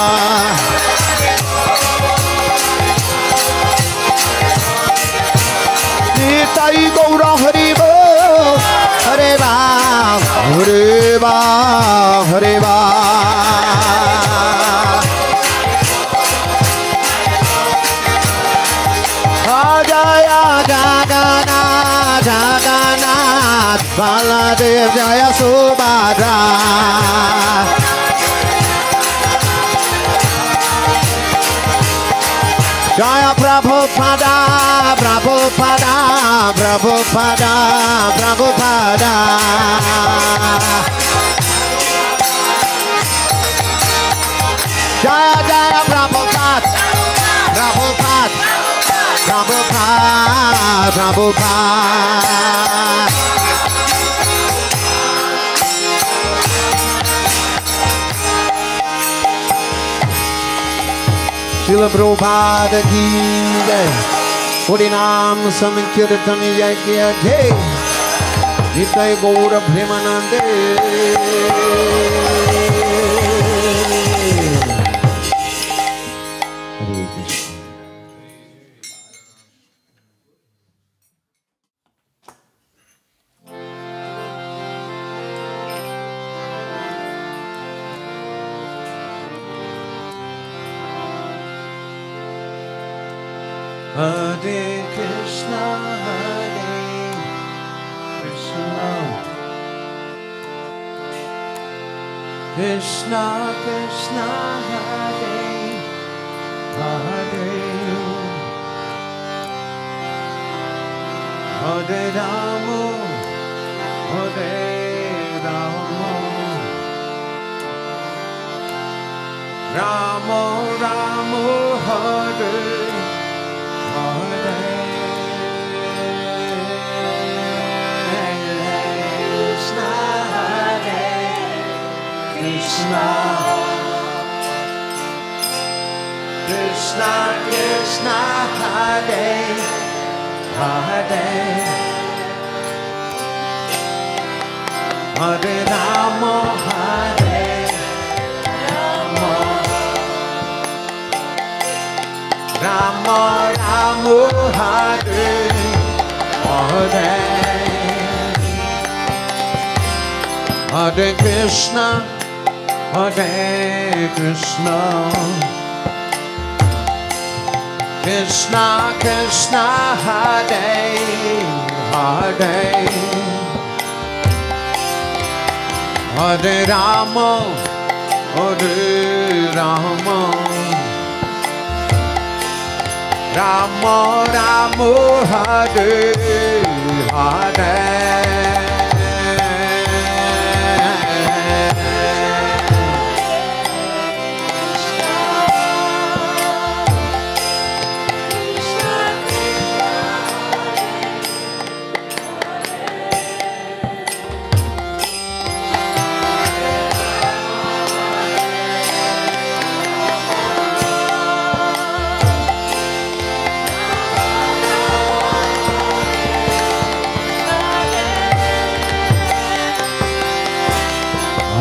Nitai Gaura Hari Bol Hare Ba Hare Ba Hare Ba Jaya Jagannath Jagannath Baladev Jaya Subhadra Jaya Prabhupada Prabhupada Prabhupada Prabhupada Jaya Jaya Prabhupada Prabhupada Prabhupada Prabhupada Srila Prabhupada ki jai Hari Naam Sankirtan Yajna Jai Nitai Gaura Premanande Hare Krishna Hare Krishna, Hare Krishna, Krishna Krishna, Hare Hare, Hare Rama, Hare Rama, Rama Rama, Hare Hare, Krishna, Hare Krishna, Krishna Krishna, Hare Hare, Hare Rama, Hare Rama, Rama Rama, Hare Hare, Hare Krishna, Hare Krishna, Krishna Krishna, Hare Hare, Hare Rama, Hare Rama, Rama Rama, Hare Hare,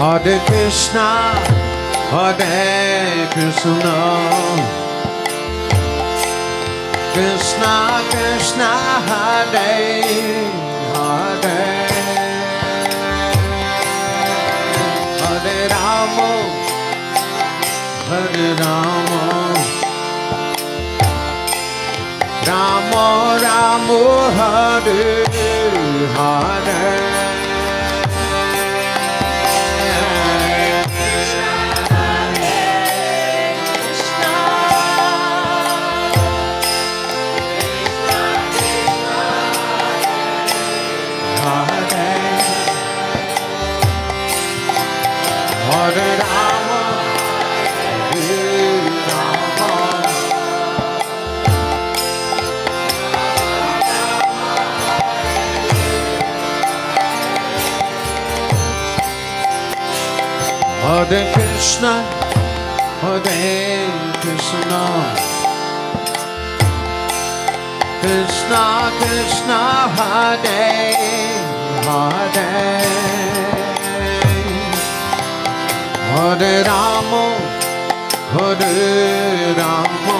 Hare Krishna, Hare Krishna, Krishna Krishna, Hare Hare, Hare Rama, Hare Rama, Rama Rama, Hare Hare, Hare Rama, Hare Rama, Hare Krishna, Hare Krishna, Krishna Krishna, Hare Hare, Hare Rama, Hare Rama,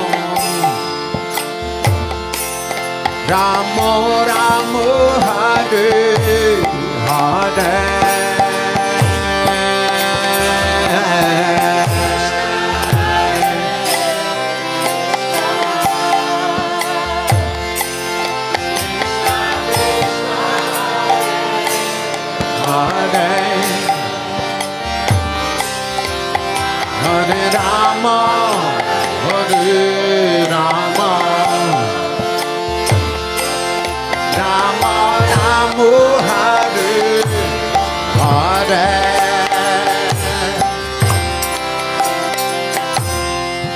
Rama Rama, Hare Hare, Hare Rama, Hare Rama, Rama Rama, Hare Hare,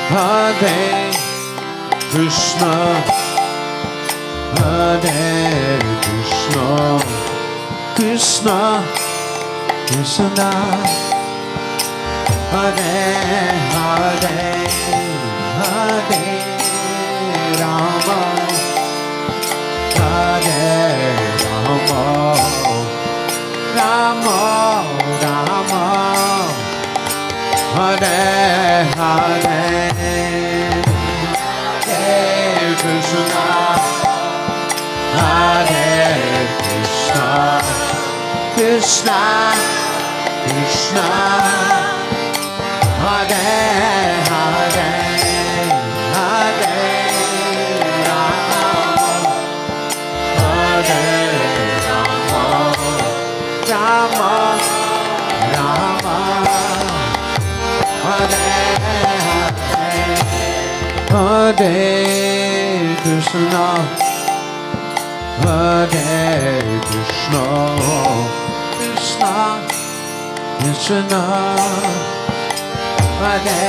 Hare Krishna, Hare Krishna, Krishna Krishna, Hare Hare, Hare Rama, Hare Rama, Rama Rama, Hare Hare, Hare Krishna, Hare Krishna, Krishna Krishna, Hare Hare, Hare Rama, Krishna, Hare Krishna, Krishna Krishna, Hare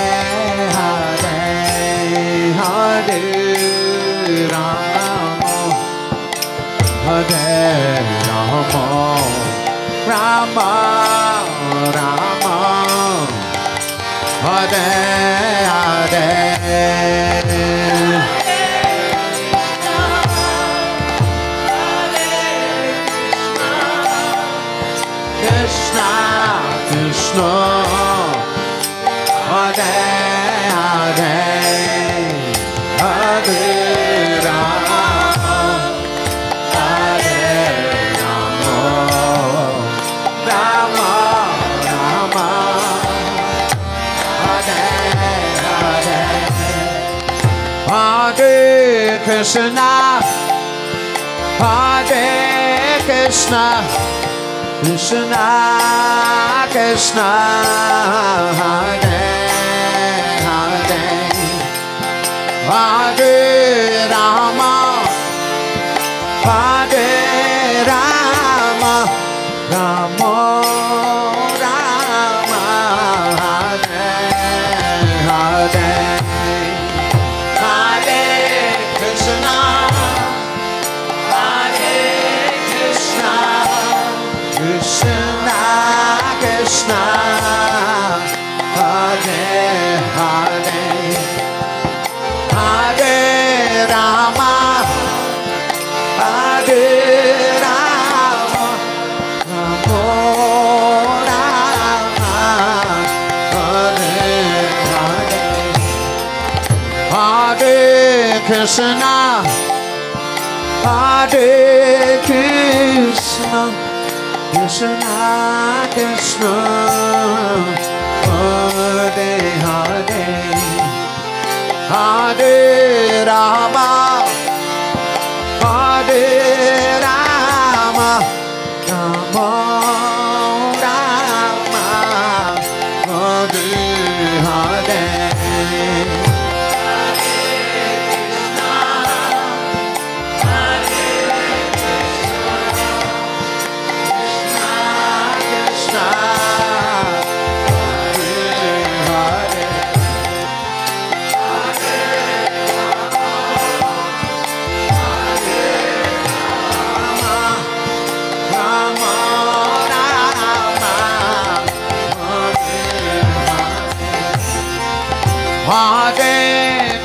Hare, Hare Rama, Hare Rama, Rama Rama, Hare Hare. Krishna, Krishna, Hare Hare, Hare Rama, Hare Rama, Rama Rama, Hare Hare, Hare Krishna, Hare Krishna, Krishna Krishna, Hare Hare, Hare Rama, Hare Rama, Rama Rama, Hare Hare, Hare Krishna, Hare Krishna, Krishna Krishna, Hare Hare, Hare Rama, Hare Rama, Rama Rama, Hare Hare, Hare Krishna, Hare Krishna, Krishna Krishna, Hare Hare, Hare Rama, Hare Rama, Rama Rama, Hare Hare,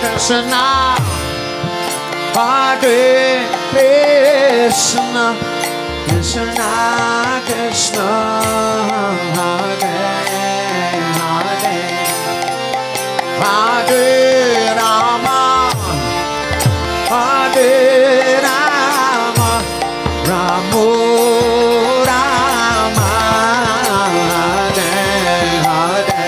Krishna, Hare Krishna, Krishna Krishna, Hare Hare, Hare Rama, Hare Rama, Rama Rama, Hare Hare,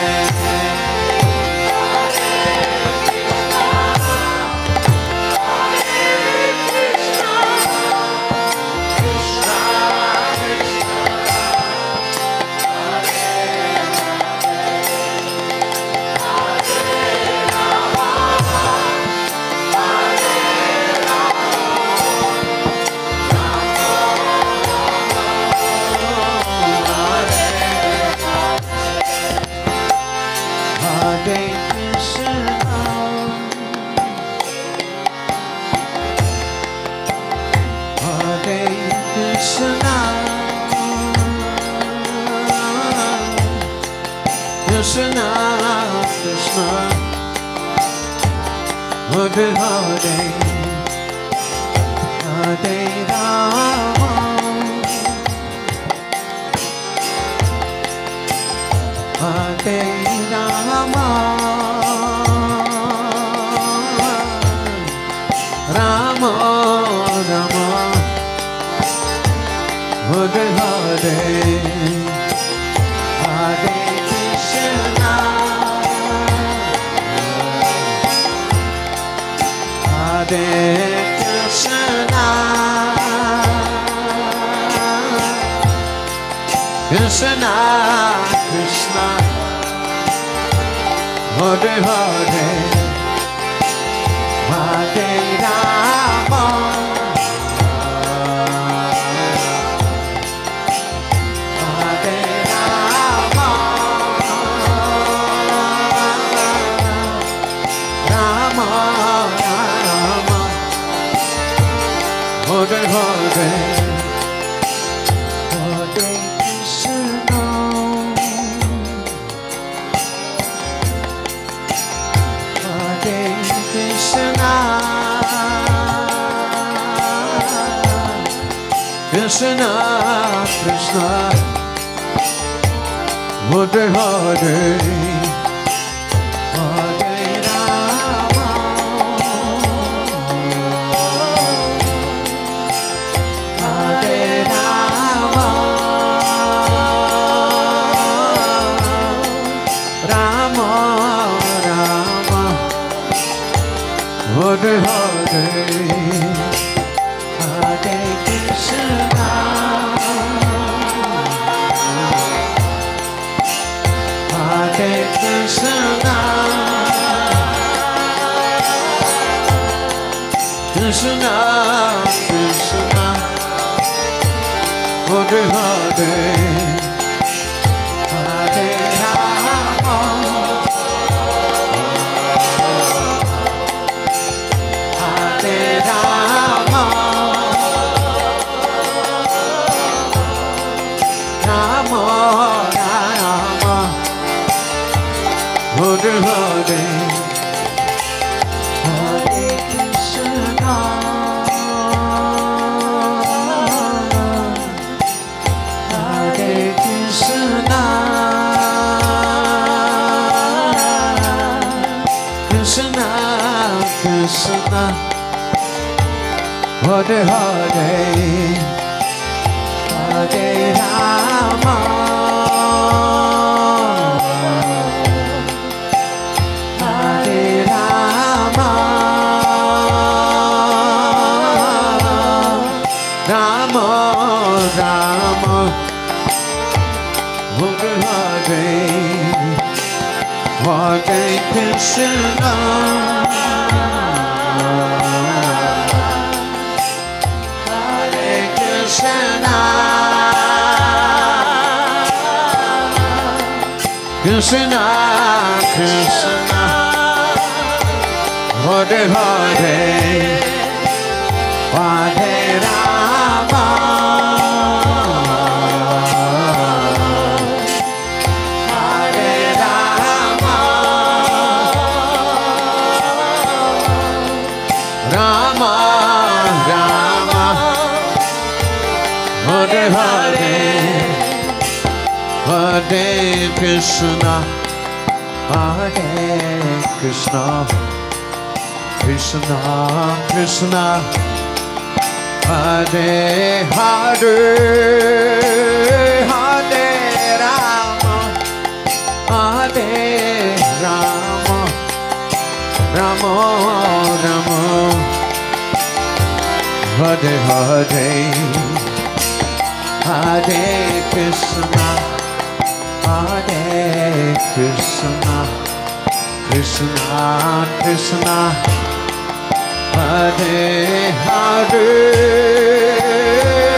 Krishna Krishna, Hare Hare, Hare Rama, Hare Rama, Rama Rama, Hare Hare, Hare Krishna, Hare Krishna, Krishna Krishna, Hare Hare, Hare Rama, Hare Rama, Rama Rama, Hare Hare, Hare Krishna, Hare Krishna, Krishna Krishna, Hare Hare, Hare Rama, Hare Rama, Rama Rama, Hare Hare, Hare Krishna, Hare Krishna, Krishna Krishna, Hare Hare, Hare Rama, Hare Rama, Rama Rama, Hare Hare, Hare Krishna, Hare Krishna, Krishna Krishna, Hare Hare, Hare Rama, Hare Rama, Rama Rama, Hare Hare, Hare Krishna, Hare Krishna, Krishna Krishna, Hare Hare, Hare Rama, Hare Rama, Rama Rama, Hare Hare, Hare Krishna, Hare Krishna, Krishna Krishna, Hare Hare, Hare Rama, Hare Rama, Rama Rama, Hare Hare, Hare Krishna, Hare Krishna, Krishna Krishna, Hare Hare,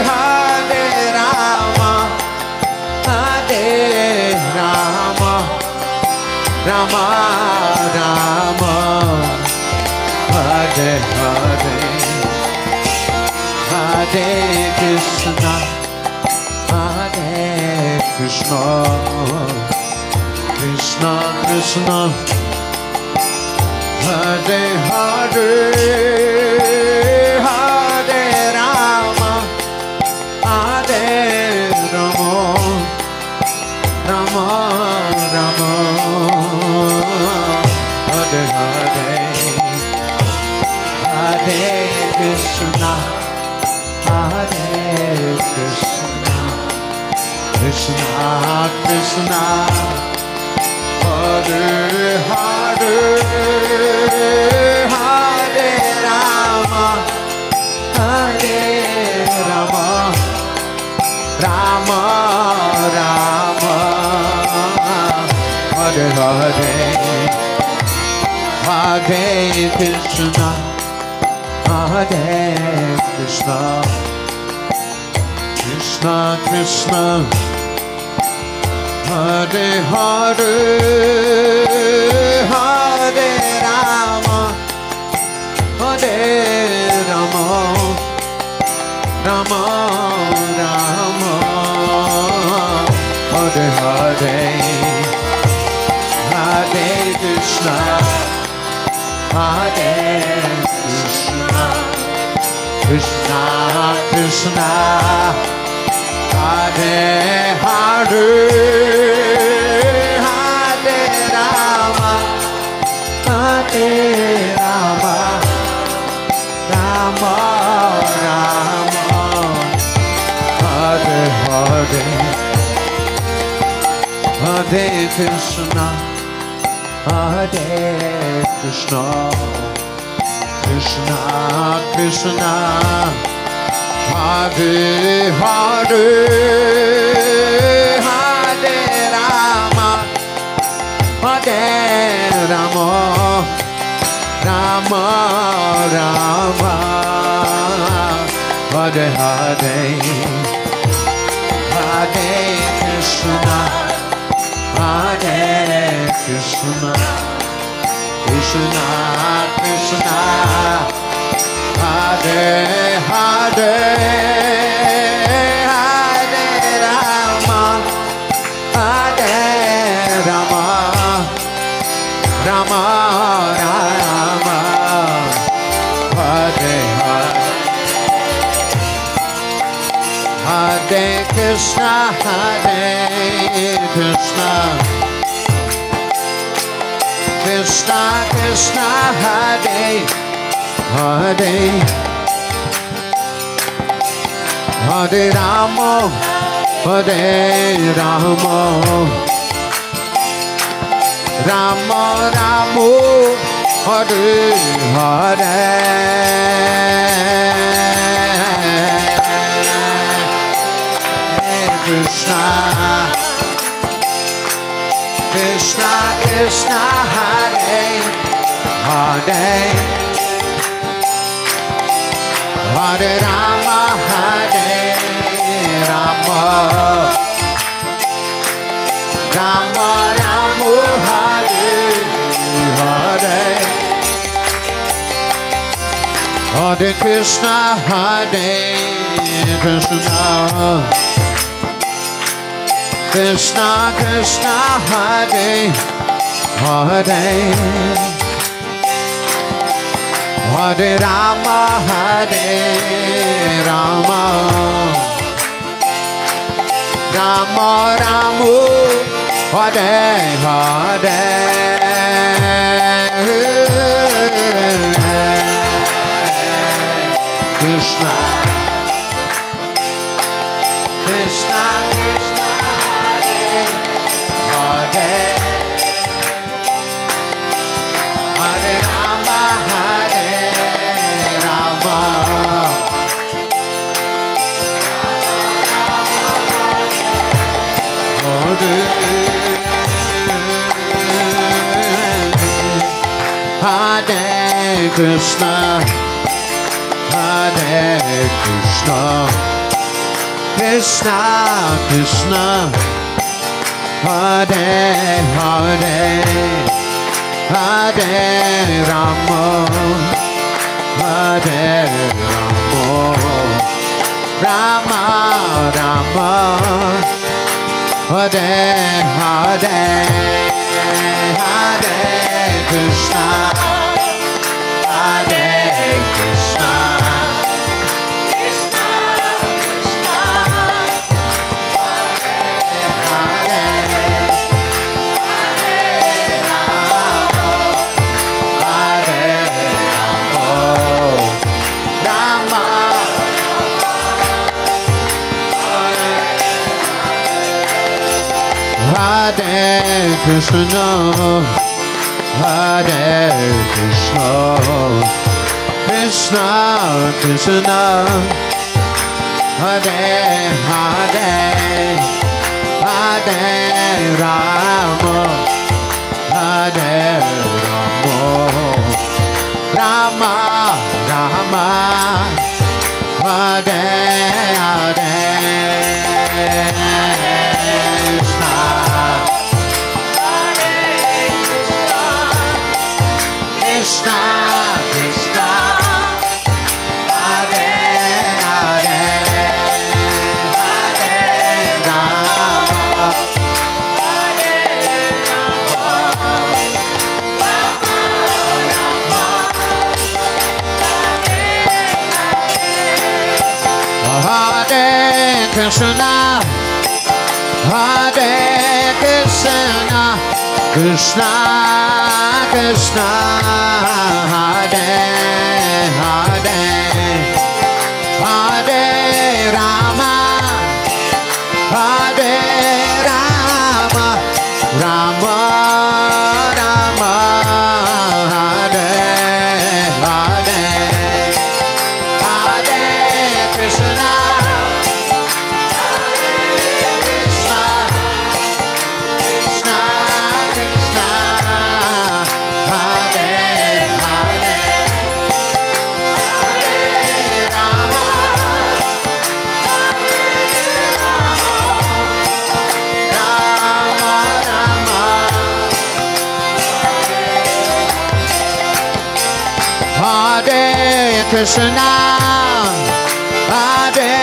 Hare Rama, Hare Rama, Rama Rama, Hare Hare, Hare Krishna, Hare Krishna, Krishna Krishna, Hare Hare, Hare Rama, Hare Rama, Rama Rama, Hare Hare, Hare Krishna, Hare Krishna, Krishna Krishna, Hare Hare, Hare Rama, Hare Rama, Rama Rama, Hare Hare, Hare Krishna, Hare Krishna, Krishna Krishna, Hare Hare, Hare Rama, Hare Rama, Rama Rama, Hare Hare, Hare Krishna, Hare Krishna, Krishna Krishna, Hare Hare, Hare Rama, Hare Rama, Rama Rama, Hare Hare, Hare Krishna, Hare Krishna, Krishna Krishna, Hare Hare, Hare Rama, Hare Rama, Rama Rama, Hare Hare, Hare Krishna, Hare Krishna, Krishna Krishna, Hare Hare, Hare Rama, Hare Rama, Rama Rama, Hare Hare, Hare Krishna, Hare Krishna, Krishna Krishna, Hare Hare, Hare Rama, Hare Rama, Rama Rama, Hare Hare, Krishna Krishna Krishna, Hare Hare, Hare Rama, Hare Rama, Rama Rama, Hare Hare, Hare Krishna, Hare Krishna, Krishna Krishna, Hare Hare, Hare Rama, Hare Rama, Rama Rama, Hare Hare, Krishna Krishna Krishna, Hare Hare Rama, Hare Rama, Hare Krishna, Hare Krishna, Krishna Krishna, Hare Hare, Hare Rama, Hare Rama, Rama Rama, Hare Hare, Hare Krishna, Hare Krishna, Krishna Krishna, Hare Hare, Hare Rama, Hare Rama, Rama Hare Krishna, Hare Krishna, Krishna Krishna, Hare Hare, Hare Rama, Hare Rama, Krishna, Krishna, Hare Hare, Hare Rama, Hare Krishna, Hare Krishna, Krishna Krishna, Hare Hare, Hare Rama, Hare Rama, Rama Rama, Hare Hare, Hare Krishna. Krishna, Hare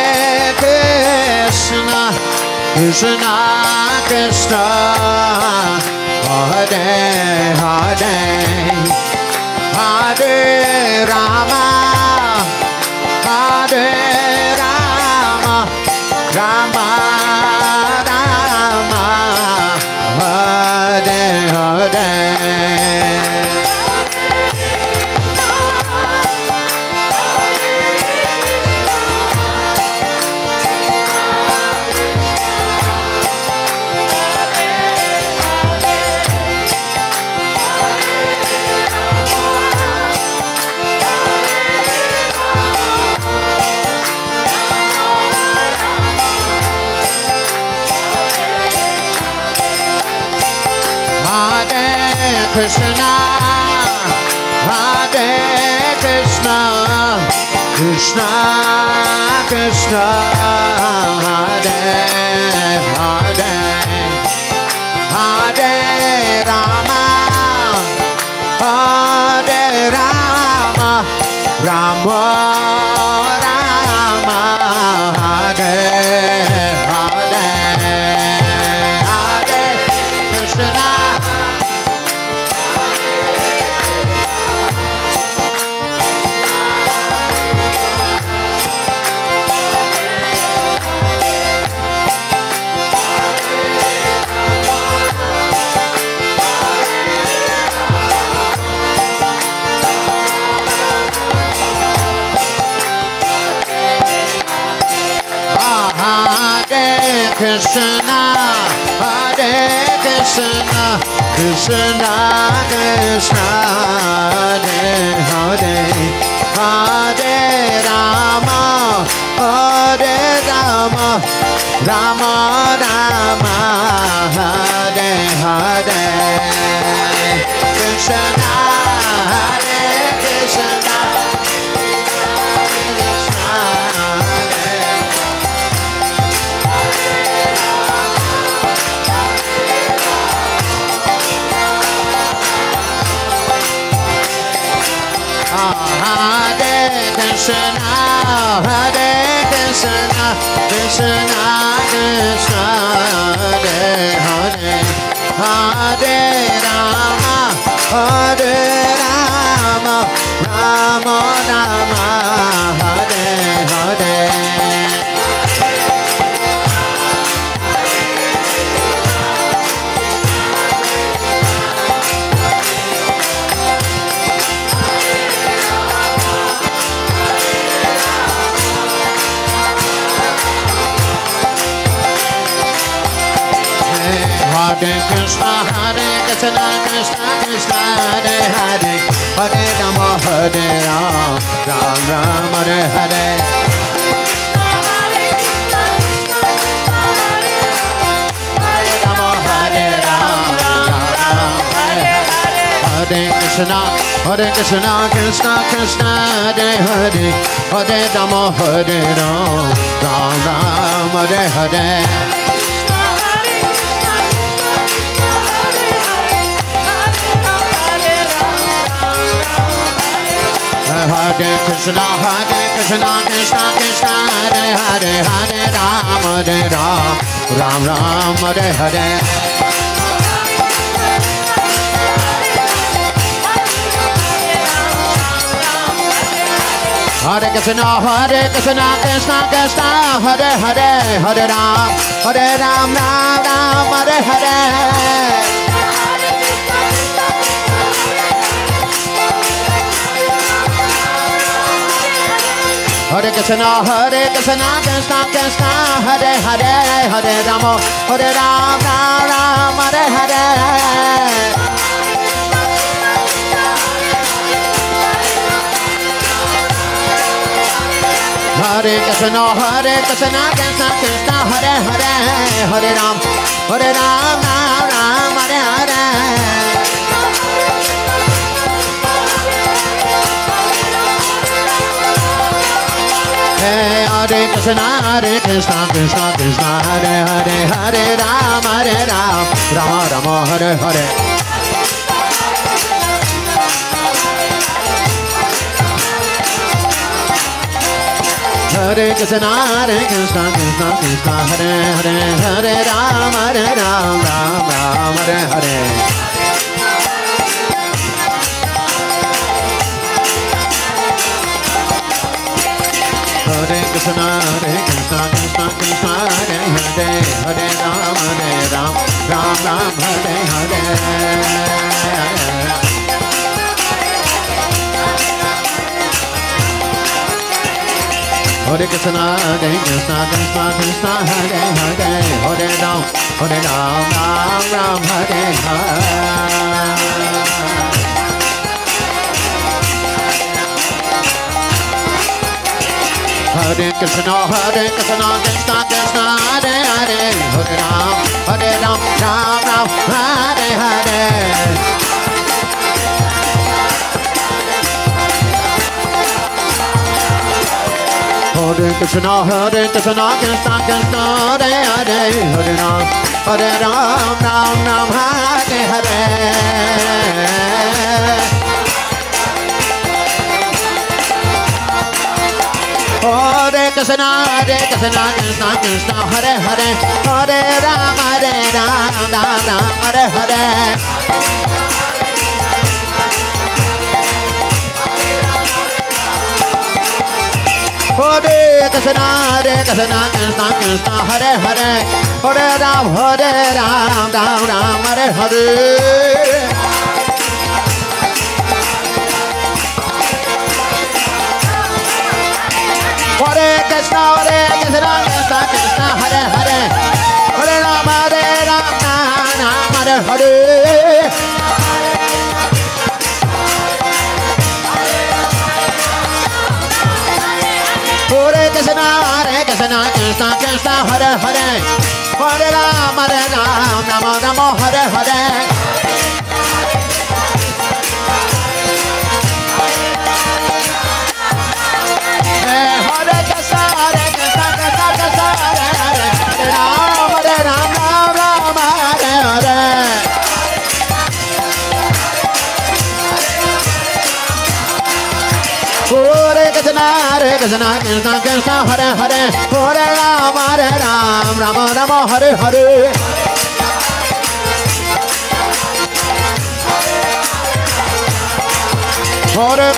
Krishna, Krishna Krishna, Hare Hare, Hare Rama, Hare Rama, Rama Rama, Hare Hare. Krishna, Hare Krishna, Krishna Krishna, Hare Hare, Hare Rama, Hare Rama, Rama Rama, Hare Hare, Hare Krishna. Krishna, Hare Krishna, Krishna Krishna, Hare Hare, Hare Rama, Hare Rama, Rama Rama, Hare Hare, Krishna, Hare Krishna, Hare Krishna, Hare Krishna, Krishna Krishna, Hare Hare, Hare Rama, Hare Rama, Rama Rama, Hare Hare. Hare Krishna, Hare Krishna, Krishna Krishna, Hare Hare, Hare Rama, Hare Rama, Ram Ram, Hare Hare. Hare Rama, Hare Rama, Ram Ram, Hare Hare. Hare Krishna, Hare Krishna, Krishna Krishna, Hare Hare, Hare Rama, Hare Rama, Ram Ram, Hare Hare. Krishna Hare Krishna Krishna Krishna Hare Hare Hare Ram Ram Ram Hare Hare Hare Krishna Krishna Krishna Hare Hare Hare Ram Ram Ram Hare Hare Hare Krishna Krishna Krishna Hare Hare Hare Ram Ram Hare Hare Hare Krishna Krishna Krishna Hare Hare Hare Ram Ram Hare Hare Hare Krishna Krishna Krishna Hare Hare Hare Ram Ram Hare Hare Hare Krishna Krishna Krishna Hare Hare Hare Ram Ram Hare Hare Hare Krishna Krishna Krishna Hare Hare Hare Ram Ram Hare Hare Hare Krishna Krishna Krishna Hare Hare Hare Ram Ram Hare Hare Hare Krishna Krishna Krishna Hare Hare Hare Ram Ram Hare Hare Hare Krishna Krishna Krishna Hare Hare Hare Ram Ram Hare Hare Hare Krishna Krishna Krishna Hare Hare Hare Ram Ram Hare Hare Hare Krishna Krishna Krishna Hare Hare Hare Ram Ram Hare Hare Hare Krishna Krishna Krishna Hare Hare Hare Ram Hare Hare Hare Krishna Krishna Krishna Hare Hare Hare Ram Ram Hare Hare Hare Krishna Krishna Krishna Hare Hare Hare Ram Hare Hare Hare Krishna Krishna Krishna Hare Hare Hare Ram Ram Hare Hare Hare Krishna Krishna Krishna Hare Hare Hare Rama Hare Rama Rama Rama Hare Hare Hare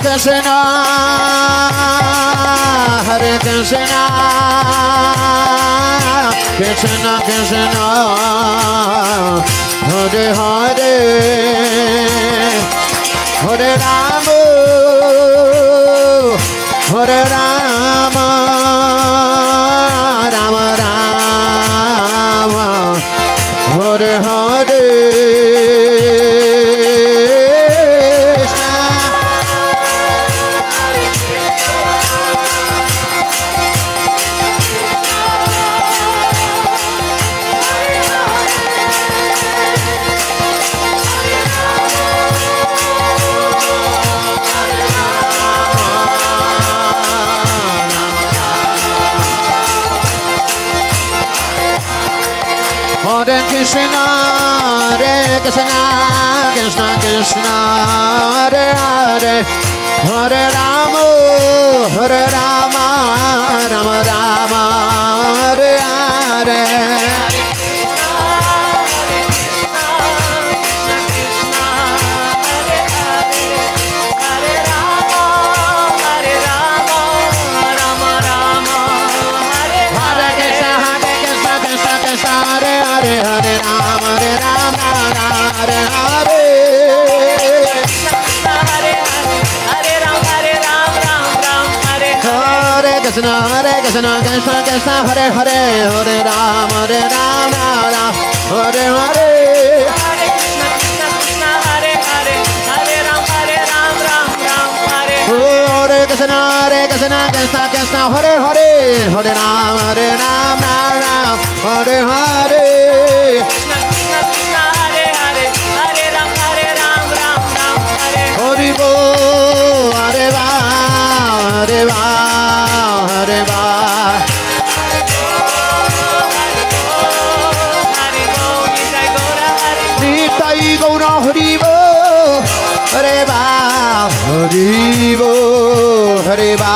Krishna Krishna Krishna Hare Hare Hare Rama Hare Rama, Rama Rama, Hare Hare. Hare Hare Ram, Hare Ram, Hare Hare. Hare Krishna, Krishna Krishna, Hare Hare, Hare Ram, Hare Ram, Ram Hare Hare. Hare Krishna, Krishna Hare Hare, Hare Ram, Ram Ram Hare. Hare Krishna, Krishna Krishna, Hare Hare, Hare Ram, Ram Hare Hare. Krishna, Krishna Hare Hare, Hare Ram, Ram Hare. Hari Bo, Hare Ba, Hare Ba, Hare Ba. Nitai Gaura Hari Bo, Hare Ba, Hari Bo, Hare Ba.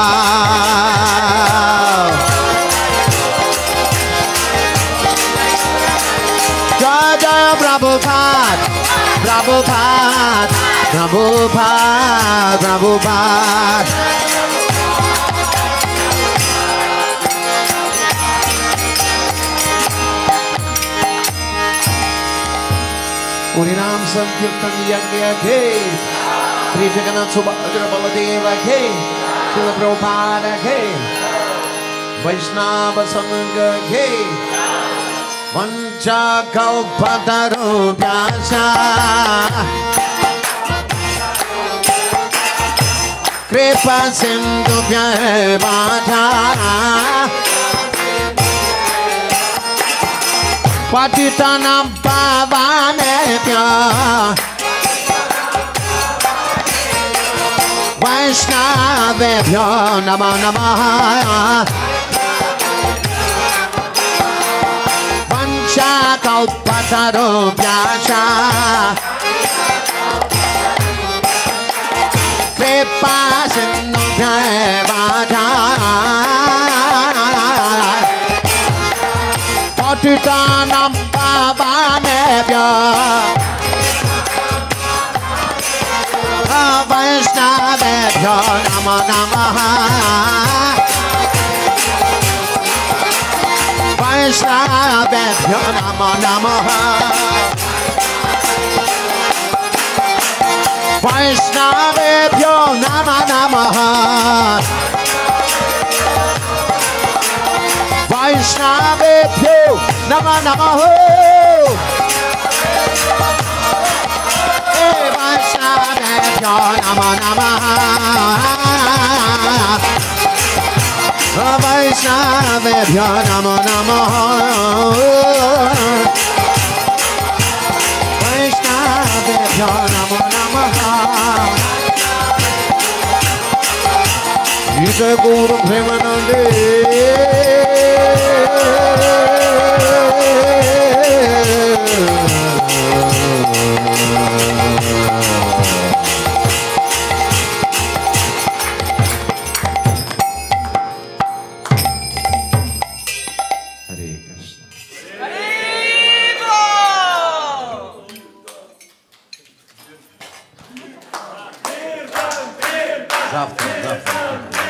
Jai Jai Prabhupada, Prabhupada, Prabhupada, Prabhupada. Hari Nam Sankirtan Yagya Ke, Sri Jagannath Subhadra Baladeva Ke, Srila Prabhupada Ke, Vaishnava Sangha Ke, Vancha Kalpatarubhyascha, Kripa Sindhubhyeva Patitanam Pavanebhyo Vaishnavebhyo Namo Namaha Vanchakalpatarubhyascha Kripa Sindhubhyeva Patitanam Pavanebhyo Vaishnavebhyo Namo Namaha Vaishnavebhyo Namo Namaha Vaishnavebhyo Namo Namaha Vaishnavebhyo Namo Namaha Vaishnavebhyo Namo Namaha Vaishnavebhyo Namo Namaha Vaishnavebhyo Namo Namaha Jai Guru Premanande Завтра.